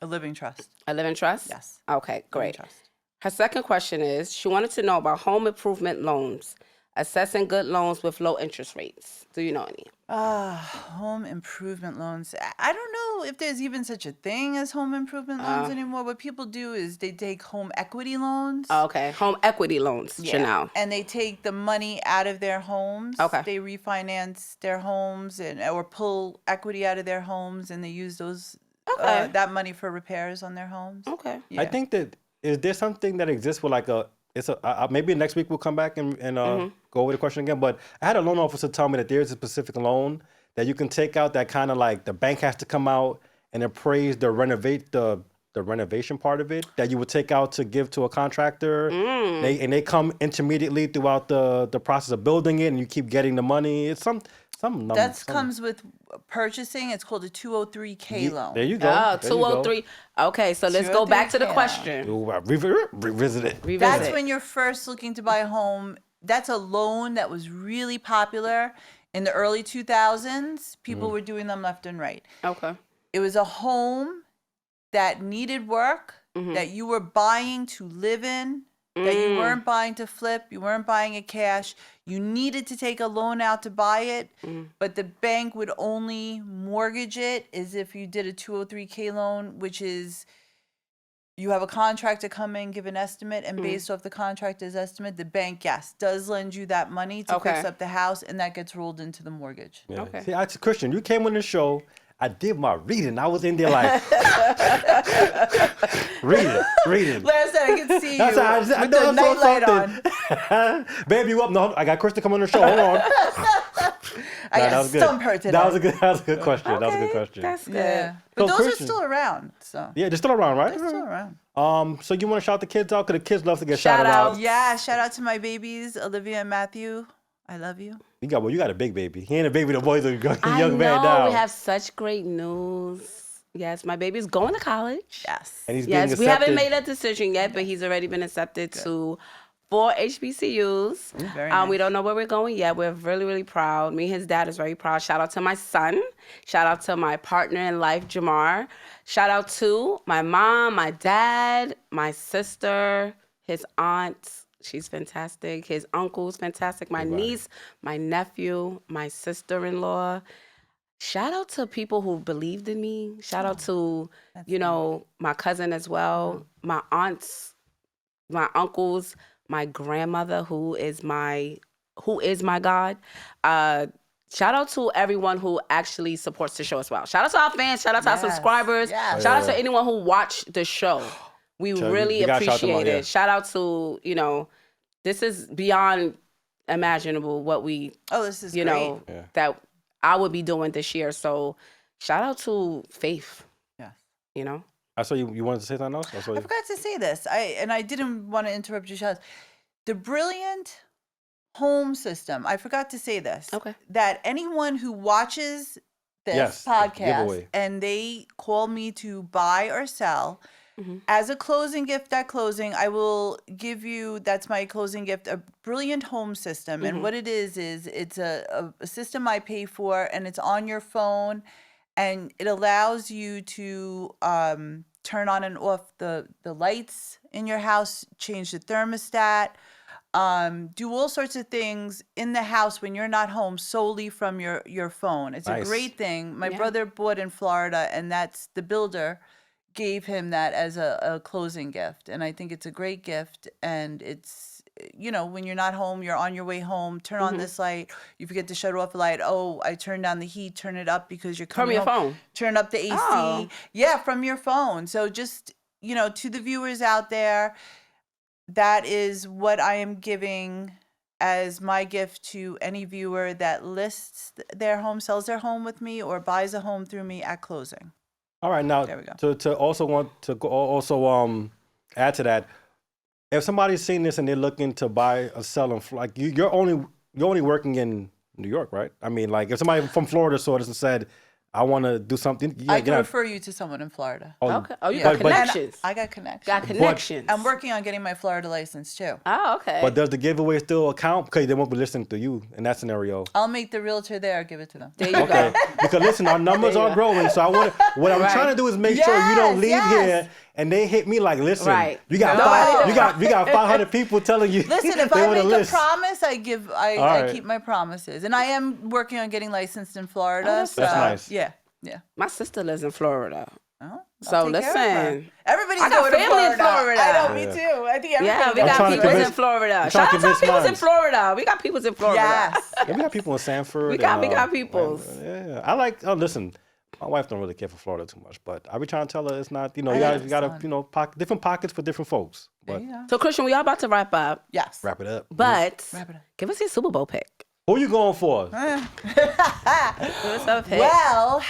A living trust. A living trust? Yes. Okay, great. trust. Her second question is, she wanted to know about home improvement loans, assessing good loans with low interest rates. Do you know any? Home improvement loans. I don't know if there's even such a thing as home improvement loans anymore. What people do is they take home equity loans. Okay, home equity loans, Janelle. And they take the money out of their homes. Okay. They refinance their homes or pull equity out of their homes, and they use those that money for repairs on their homes. Okay. Yeah. I think that is there something that exists with like maybe next week we'll come back and go over the question again. But I had a loan officer tell me that there's a specific loan that you can take out that kind of like the bank has to come out and appraise the renovation part of it that you would take out to give to a contractor. They come intermediately throughout the process of building it, and you keep getting the money. It's some number. That comes with purchasing. It's called a 203K loan. There you go. Oh, There you 203. Okay, so let's go back to the 203K question. go. Revisit it. That's when you're first looking to buy a home. That's a loan that was really popular in the early 2000s. People were doing them left and right. Okay. It was a home that needed work, that you were buying to live in, that you weren't buying to flip, you weren't buying it cash. You needed to take a loan out to buy it, but the bank would only mortgage it as if you did a 203K loan, which is you have a contractor come in, give an estimate, and based off the contractor's estimate, the bank, yes, does lend you that money to fix up the house, and that gets rolled into the mortgage. Yeah. Okay. See, Christian, you came on the show. I did my reading. I was in there like reading. Last night I could see you That's with the nightlight on. Babe, you up? No, I got Krista coming on the show. Hold on. I got to stump her today. That was a good question. Okay, That was a good question. That's good. Yeah. But So those Christian- are still around. So Yeah, they're still around, right? they're still around. So you want to shout the kids out? Because the kids love to get Shout shouted out. out. Yeah, shout out to my babies, Olivia and Matthew. I love you. You got a big baby. He ain't a baby, the boy's a young I man know, now. we have such great news. Yes, my baby's going to college. Yes. And he's being Yes, accepted. we haven't made a decision yet, but he's already been accepted to 4 HBCUs. Very nice. We don't know where we're going yet. We're really, really proud. Me and his dad is very proud. Shout out to my son. Shout out to my partner in life, Jamar. Shout out to my mom, my dad, my sister, his aunt. She's fantastic. His uncle's fantastic. My niece, my nephew, my sister-in-law. Shout out to people who believed in me. Shout out to, my cousin as well, my aunts, my uncles, my grandmother who is my God. Shout out to everyone who actually supports the show as well. Shout out to our fans. Shout out to our subscribers. Yes. Shout out to anyone who watched the show. We really gotta shout them out, appreciate it. yeah. Shout out to, this is beyond imaginable what we, This is great. That I would be doing this year. So shout out to Faith. Yes. I saw you wanted to say something else? I forgot to say this. I didn't want to interrupt your shout. The brilliant home system. I forgot to say this. Okay. That anyone who watches this podcast giveaway. and they call me to buy or sell, as a closing gift at closing, I will give you, that's my closing gift, a brilliant home system. And what it is it's a system I pay for, and it's on your phone, and it allows you to turn on and off the lights in your house, change the thermostat, do all sorts of things in the house when you're not home solely from your phone. It's Nice. a great thing. My brother bought in Florida, and that's the builder gave him that as a closing gift. And I think it's a great gift. And it's, when you're not home, you're on your way home, turn on this light, you forget to shut off the light. Oh, I turned down the heat, turn it up because you're coming From your home. phone? Turn up the AC. Oh. Yeah, from your phone. So just, to the viewers out there, that is what I am giving as my gift to any viewer that lists their home, sells their home with me, or buys a home through me at closing. All right, now There we go. to also add to that, if somebody's seen this and they're looking to buy or sell them, like you're only working in New York, right? I mean, like if somebody from Florida saw this and said, I want to do something, I can refer you to someone in Florida. Okay. Oh, you Yeah. got But- connections. I got connections. Got connections. I'm working on getting my Florida license too. Oh, okay. But does the giveaway still account? Because they won't be listening to you in that scenario. I'll make the realtor there give it to them. there you Okay, go. because listen, our numbers are growing, so what I'm Right. trying to do is make sure you don't leave Yes, yes. here and they hit me like, listen, Right. you got No. you got 500 people telling you. Listen, if they I want make a a list. promise, I right. keep my promises. And I am working on getting licensed in Florida. that's so nice. Yeah. My sister lives in Florida. Oh, I'll So take care of her. listen. Everybody's I got going to family in Florida. Florida. I know, me Yeah. too. I think Yeah, we everybody. I'm got trying to people in convince- Florida. I'm trying Shout to out to our convince peoples in mines. Florida. We got peoples in Florida. Yes. Yeah, we got people in Sanford. We got peoples. Yeah, I like. Oh, listen, My wife don't really care for Florida too much, but I be trying to tell her it's not. You I gotta, understand. different pockets for different folks. There But you go. So, Christian, we are about to wrap up, Yes. wrap it up. but Wrap it up. give us your Super Bowl pick. Who you going for? Give us a pick. Well,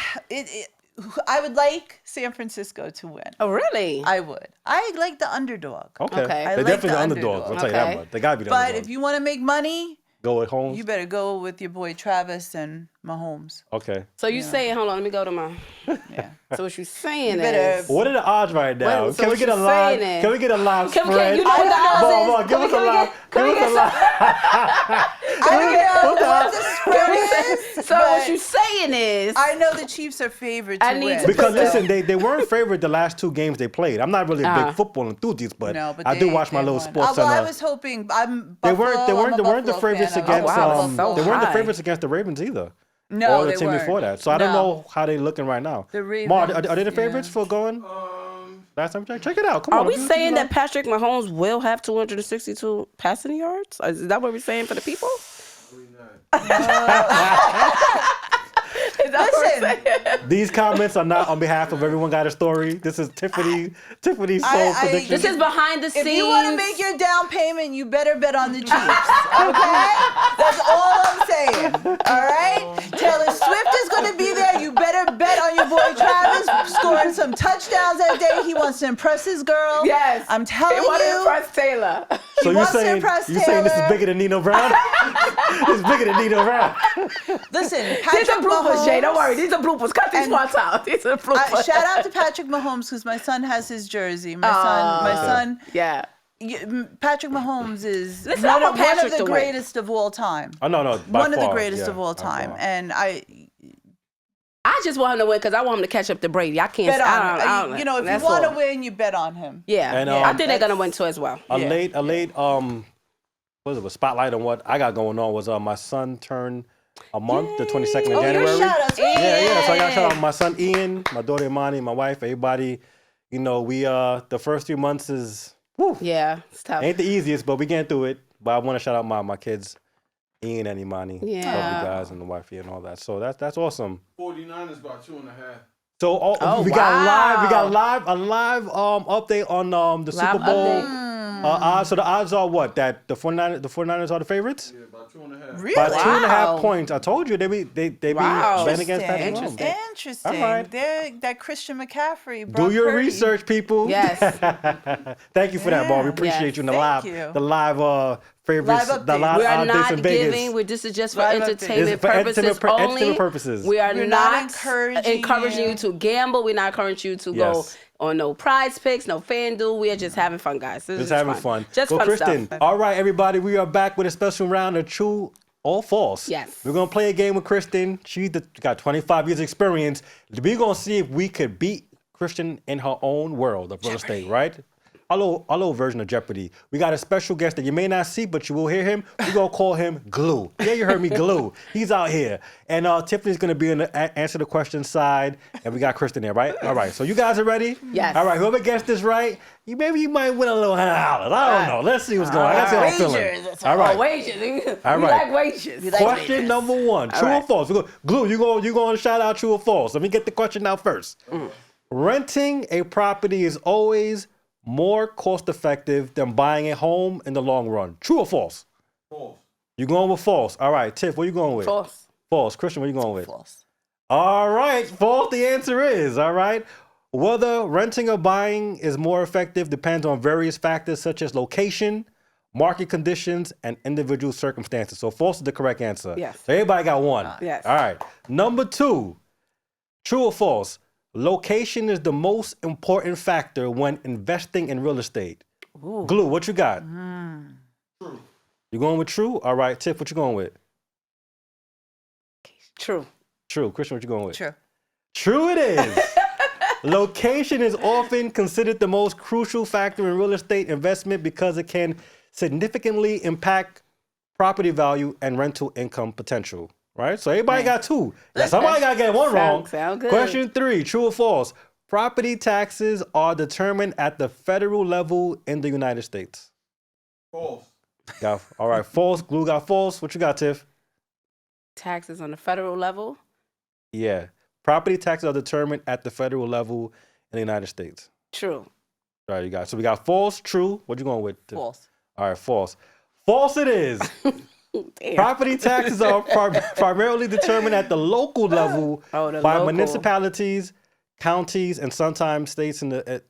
I would like San Francisco to win. Oh, really? I would. I like the underdog. Okay, Okay. I they're like definitely the the underdogs. I'll underdog. tell you that Okay. much. They gotta be the But underdogs. if you want to make money, Go at home. you better go with your boy Travis and Mahomes. Okay. So you saying, hold on, let me go to my. Yeah. So what you saying You better- is. What are the odds right now? Wait, so Can we what get a you live? saying is- Can we get a live Can spread? you know what the odds Bob, is? give us a live. Can we Give us get a live. I don't know what the spread is. So what but you saying is. I know the Chiefs are favored to I need win. to Because So- listen, they weren't favored the last two games they played. I'm not really a big football enthusiast, but, No, but I do they- watch my they little won. sports Well, I center. was hoping. I'm They Buffalo, weren't I'm a the Buffalo favorites fan. against wow, that's so they weren't the high. favorites against the Ravens either. No, or the they team weren't. before that. So I don't No. know how they looking right now. The Ma, are Ravens, they the yeah. favorites for going? Last time check it out. Come Are on. we give us saying a that live. Patrick Mahomes will have 262 passing yards? Is that what we're saying for the people? Is that what we're Listen, saying? These comments are not on behalf of Everyone Got a Story. This is Tiffany's soul I- prediction. This is behind the if scenes. you want to make your down payment, you better bet on the Chiefs. Okay? That's all I'm saying. All right? Taylor Swift is going to be there. You better bet on your boy Travis scoring some touchdowns that day. He wants to impress his girl. Yes. I'm telling They want to you. impress Taylor. So wants to impress you saying this is Taylor. bigger than Nino Brown? It's bigger than Nino Brown. Listen, These Patrick are bloopers, Jay. Don't Mahomes- worry. These are bloopers. Cut these And- parts out. These are bloopers. Shout out to Patrick Mahomes because my son has his jersey. My son. Yeah. Patrick Mahomes is Listen, I one want of Patrick the to win. greast of all time. Oh no, by One of the far, greatest yeah, of all by time. far. And I just want him to win because I want him to catch up to Brady. I can't. bet on I him. don't, You know, if that's you want to all. win, you bet on him. Yeah. And, I think they're that's- gonna win too as well. A Yeah. late what was it, a spotlight on what I got going on was my son turned a month, the 22nd of Oh, January. your shout outs. Yeah. So I got to shout out my son Ian, my daughter Imani, my wife, everybody. You know, we the first 3 months is Yeah, it's tough. ain't the easiest, but we getting through it. But I want to shout out my kids, Ian and Imani. Yeah. Love you guys and the wifey and all that. So that's awesome. 49ers by 2.5. So we wow. got a live update on the Live Super Bowl update. odds. So the odds are what? That the 49ers are the favorites? Yeah, by 2.5. Really? By 2.5 Wow. points. I told you they be Wow. betting against Patrick Mahomes. Interesting. Interesting. All right. They're that Christian McCaffrey. Do Brock your Purdy. research, people. Yes. Thank you for that, Bob. We Yeah. appreciate Yes. you. And the Thank live, you. the live favorites, Live the update. live We are updates not in Vegas. giving. This is just for Live update. entertainment It's for purposes entertainment only. purposes. We are We're not not encouraging you. you to gamble. We're not encouraging you to Yes. go on no prize picks, no FanDuel. We are just having fun, guys. This Just is having fun. Just well, fun Kristin, stuff. all right, everybody, we are back with a special round of true or false. Yes. We're going to play a game with Kristin. She's got 25 years experience. We're going to see if we could beat Kristin in her own world of real estate, right? Our little version of Jeopardy. We got a special guest that you may not see, but you will hear him. We're going to call him Glue. Yeah, you heard me, Glue. He's out here. And Tiffany's going to be in the answer the question side. And we got Kristin there, right? All right, so you guys are ready? Yes. All right, whoever gets this right, maybe you might win a little $100. I don't know. Let's see what's going on. I got to see how I'm feeling. Wagers. All right. Oh, wages. All we right. like wages. Question number one, true or right. false? Glue, you going to shout out true or false? Let me get the question out first. Renting a property is always more cost effective than buying a home in the long run. True or false? False. You going with false? All right, Tiff, what you going with? False. False. Christian, what you going with? False. All right, false. The answer is all right. Whether renting or buying is more effective depends on various factors such as location, market conditions, and individual circumstances. So false is the correct answer. Yes. So everybody got one. Yes. All right. Number two, true or false? Location is the most important factor when investing in real estate. Ooh. Glue, what you got? True. You going with true? All right, Tiff, what you going with? True. True. Christian, what you going with? True. True it is. Location is often considered the most crucial factor in real estate investment because it can significantly impact property value and rental income potential. Right? So everybody got two. Now, somebody got to get one wrong. Sound good. Question three, true or false? Property taxes are determined at the federal level in the United States. False. All right, false. Glue got false. What you got, Tiff? Taxes on the federal level. Yeah. Property taxes are determined at the federal level in the United States. True. All right, you got. So we got false, true. What you going with? False. All right, false. False it is. Damn. Property taxes are primarily determined at the local level The by local. municipalities, counties, and sometimes states in the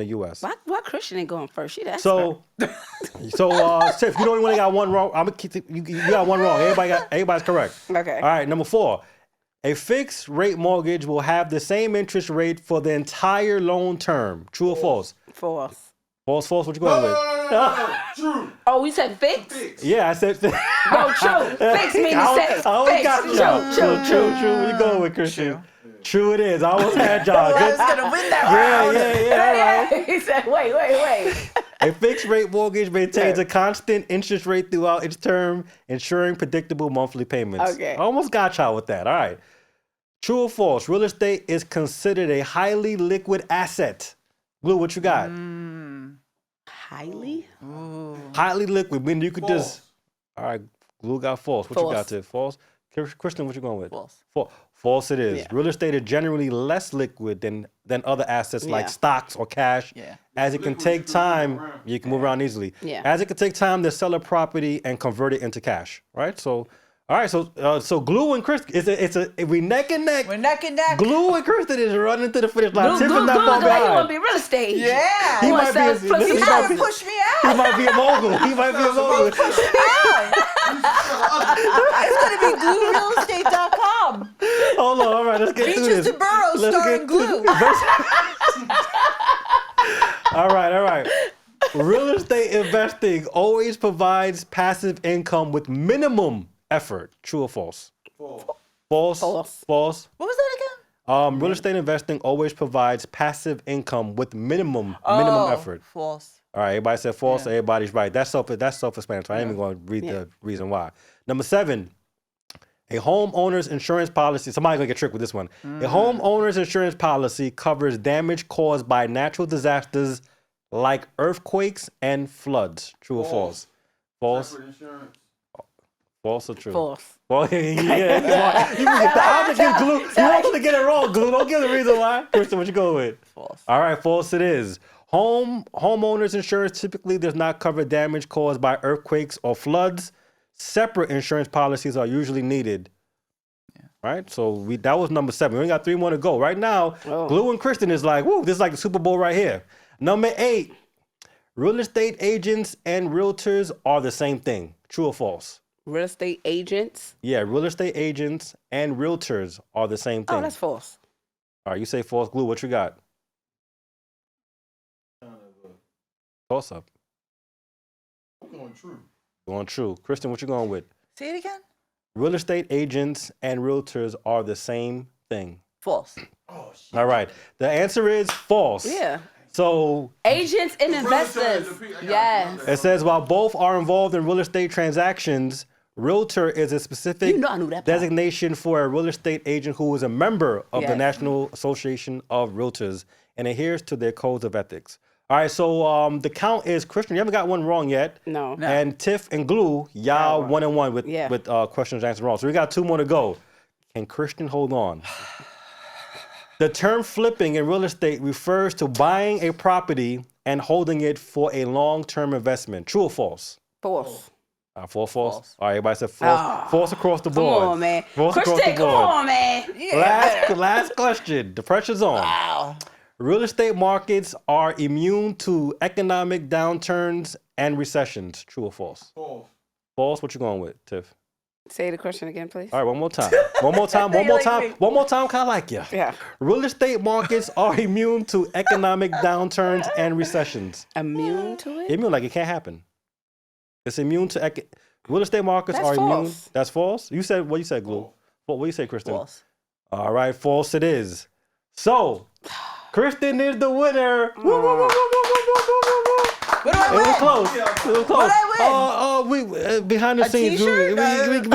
U.S. Why Christian ain't going first? She the expert. Tiff, you the only one that got one wrong. I'm gonna keep you got one wrong. Everybody's correct. Okay. All right, number 4. A fixed rate mortgage will have the same interest rate for the entire loan term. True or false? False. False. What you going with? No. True. Oh, we said fix? Yeah, I said. No, true. Fix means say. I always Fix. got y'all. True. What you going with, Christian? True it is. I almost had y'all. I was gonna win that round. Yeah. All right. He said, wait. A fixed rate mortgage maintains a constant interest rate throughout its term, ensuring predictable monthly payments. Okay. I almost got y'all with that. All right. True or false? Real estate is considered a highly liquid asset. Blue, what you got? Highly? Highly liquid, meaning you could just. All right. Blue got false. What you False. got, Tiff? False. Kristen, what you going with? False. False it is. Yeah. Real estate is generally less liquid than other assets like Yeah. stocks or cash. Yeah. As it can Liquid, take you can move time, around. you can move around easily. Yeah. As it can take time to sell a property and convert it into cash. Right? So, all right. So Glue and Kristen, we neck and neck. We're neck and neck. Glue and Kristen is running to the finish line. Glue, Tiff is glue, not glue. far The way you want behind. to be real estate. Yeah. He You might want be. to sell pussy? He You might trying be. to push me He out. might be a mogul. He might be a mogul. It's gonna be gluerealestate.com. Hold on. All right. Let's get through Beaches this. to Burrows Let's starring get glue. All right. Real estate investing always provides passive income with minimum effort. True or false? False. False. What was that again? Real estate investing always provides passive income with minimum effort. False. All right, everybody said false. Yeah. Everybody's right. That's self-explanatory. I ain't even going to read the reason why. Number 7, a homeowner's insurance policy. Somebody's going to get tricked with this one. A homeowner's insurance policy covers damage caused by natural disasters like earthquakes and floods. True or false? False. Separate insurance. False or true? False. Well, yeah. You want to get it wrong, Glue. Don't give the reason why. Kristen, what you go with? False. All right, false it is. Homeowners insurance typically does not cover damage caused by earthquakes or floods. Separate insurance policies are usually needed. Yeah. Right? So that was number 7. We only got 3 more to go. Right now, Glue and Kristen is like, woo, this is like the Super Bowl right here. Number 8, real estate agents and realtors are the same thing. True or false? Real estate agents? Yeah, real estate agents and realtors are the same thing. Oh, that's false. All right, you say false. Glue, what you got? Toss up. I'm going true. Going true. Kristen, what you going with? Say it again. Real estate agents and realtors are the same thing. False. Oh, shit. All right. The answer is false. Yeah. So Agents and Realtors, investors. I got Yes. it says while both are involved in real estate transactions, realtor is a specific You know I knew that part. designation for a real estate agent who is a member of the Yes. National Association of Realtors and adheres to their codes of ethics. All right, so the count is Christian. You haven't got one wrong yet. No. And Tiff and Glue, y'all 1-1 with questions answered wrong. So we got 2 more to go. Can Christian hold on? The term flipping in real estate refers to buying a property and holding it for a long-term investment. True or false? False. False. All right, everybody said false. False across the Come board. on, man. False across Christian, the come board. on, man. Last question. The pressure's on. Wow. Real estate markets are immune to economic downturns and recessions. True or false? False. False. What you going with, Tiff? Say the question again, please. All right, one more time. One more time. One more time. One more time. Kind of like you. Yeah. Real estate markets are immune to economic downturns and recessions. Immune to it? Immune, like it can't happen. It's immune to real estate markets That's are immune. false. That's false. You said what? You said, Glue. What you say, Kristen? False. All right, false it is. So, Kristen is the winner. Woo, woo, woo, woo, woo, woo, woo, woo, woo. What do I It was win? close. It was close. What I win? We behind the A scenes. t-shirt? We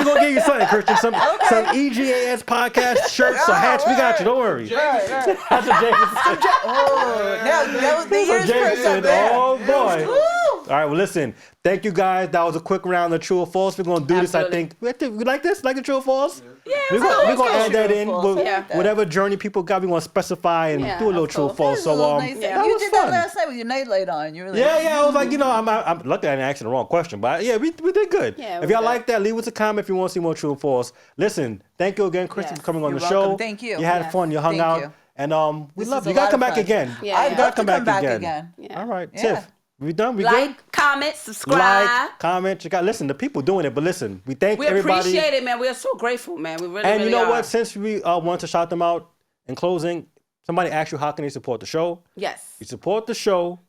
gonna give you something, Christian. Some EGS podcast shirts or hats. We got you. Don't worry. That's what James said. Oh, now the year's first up there. Oh boy. Woo! All right, well, listen. Thank you, guys. That was a quick round of true or false. We're going to do Absolutely. this, I think. We like this? Like the true or false? Yeah, We're going to add that True or in. false, I Yeah. like that. Whatever journey people got, we want to specify and Yeah, do a little that's true or cool. false. So, Nice. that You was did fun. that last night with your nightlight on. You were like, Yeah, I was like, I'm lucky I didn't ask the wrong question, but yeah, we did good. Yeah, if we y'all did. like that, leave us a comment if you want to see more true or false. Listen, thank you again, Kristin, Yes. for coming on You're the welcome. show. Thank you. You had Yes. fun. You hung Thank out, you. and we This love is you. a Gotta lot come of back fun. again. Yeah, I'd yeah. love to come back again. Yeah. All right, Yeah. Tiff, we done? We good? Like, comment, subscribe. Like, comment, check out. Listen, the people doing it, but listen, we thank We everybody. appreciate it, man. We are so grateful, man. We really, And really you know are. what? Since we want to shout them out in closing, somebody asked you how can they support the show. Yes. You support the show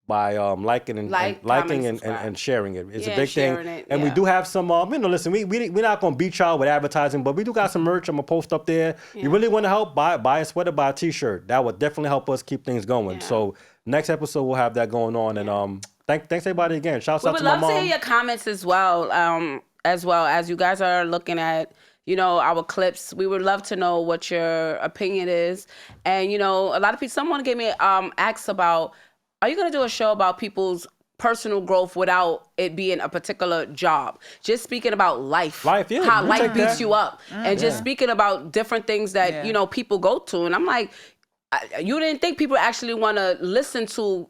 by liking and comment, subscribe. and sharing it. It's a Yeah, big thing. sharing it, And we yeah. do have some, listen, we're not going to beat y'all with advertising, but we do got some merch. I'm going to post up there. You really want to help, buy a sweater, buy a t-shirt. That would definitely help us keep things going. Yeah. So next episode, we'll have that going on. And thanks everybody again. Shouts We out would to my love to mom. hear your comments as well as you guys are looking at, our clips. We would love to know what your opinion is. And, a lot of people, someone gave me asked about, are you going to do a show about people's personal growth without it being a particular job? Just speaking about life. Life, yeah, How we'll life take beats that. you up. And just speaking about different things that, Yeah. people go to. And I'm like, you didn't think people actually want to listen to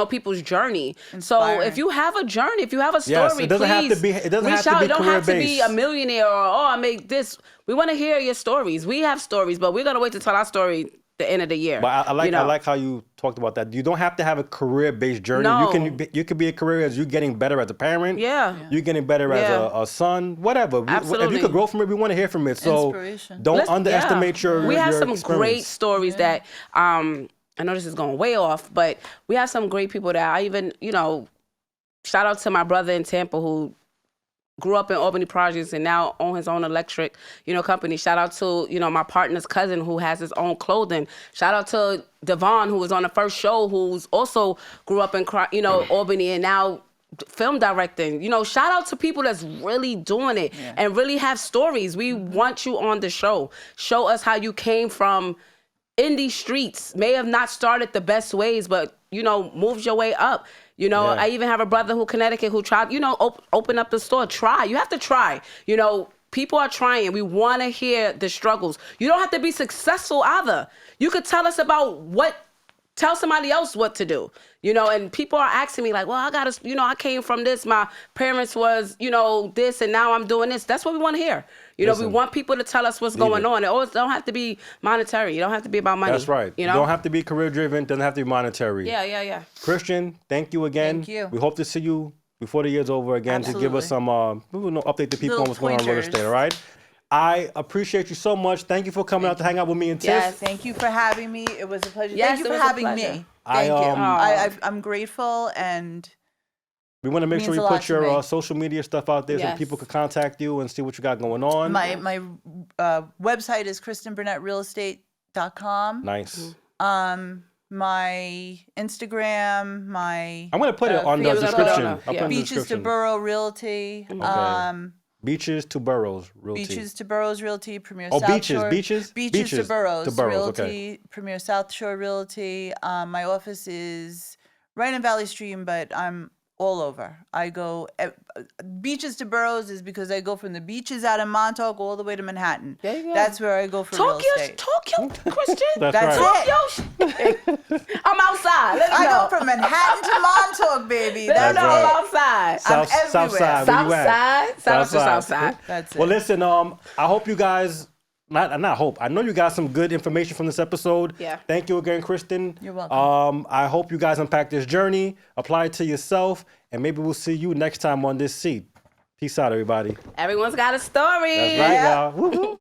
people's journey. So Inspiring. if you have a journey, if you have a story, Yes, it doesn't have to please be- it doesn't reach have to out. be You don't have to be career-based. a millionaire or I make this. We want to hear your stories. We have stories, but we're gonna wait to tell our story the end of the year. But I like how you talked about that. You don't have to have a career-based journey. No. You can be a career as you getting better as a parent. Yeah. You getting better as Yeah. a son. Whatever. If you Absolutely. could grow from it, we want to hear from it. So Inspiration. don't Let's- underestimate yeah. your. We have your some experience. great stories that I know this is going way off, but we have some great people that I even shout out to my brother in Tampa who grew up in Albany Projects and now own his own electric, company. Shout out to, my partner's cousin who has his own clothing. Shout out to Devon, who was on the first show, who's also grew up in, Albany and now film directing. Shout out to people that's really doing it and really have stories. We want you on the show. Show us how you came from in these streets. May have not started the best ways, but, moved your way up. I even have a brother Connecticut who tried, open up the store. Try. You have to try. People are trying. We want to hear the struggles. You don't have to be successful either. You could tell us about tell somebody else what to do, and people are asking me like, well, I got to, I came from this. My parents was, this, and now I'm doing this. That's what we want to hear. We Listen, want people to tell us what's going on. It always don't have to be monetary. You don't have to be about money. That's right. You don't have to be career driven. Doesn't have to be monetary. Yeah. Kristin, thank you again. Thank you. We hope to see you before the year's over again to give us some, update the people Little on what's going on in real pointers. estate. All right. I appreciate you so much. Thank you for coming out to hang out with me and Tiff. Yes. Thank you for having me. It was a pleasure. Yes, Thank you it for was a having pleasure. me. I, Thank you. um, I'm grateful, and We want to make sure Means we a lot put to your me. social media stuff out there so Yes. people can contact you and see what you got going on. my website is KristinBurnettRealEstate.com. Nice. My Instagram, my I'm going to put it on the yeah, we're gonna put it description. on I'll the- put it yeah. in the Beaches to description. Borough Realty. Beaches to Boroughs Realty. Beaches to Boroughs Realty, Premier Oh, South beaches, Shore. beaches? Beaches to Beaches Boroughs, to Boroughs, Realty, okay. Premier South Shore Realty. My office is right in Valley Stream, but I'm all over. I go beaches to Boroughs is because I go from the beaches out in Montauk all the way to Manhattan. There you go. That's where I go for real estate. Talk your Christian. That's That's right. it. I'm outside. Let me I know. go from Manhattan to Montauk, baby. Let That's me know right. I'm outside. South, I'm South everywhere. side. Where you South at? side. South side. That's it. Well, listen. I hope you guys. Not hope. I know you got some good information from this episode. Yeah. Thank you again, Kristin. You're welcome. I hope you guys unpack this journey, apply it to yourself, and maybe we'll see you next time on this seat. Peace out, everybody. Everyone's got a story. That's right, y'all. Woo-hoo.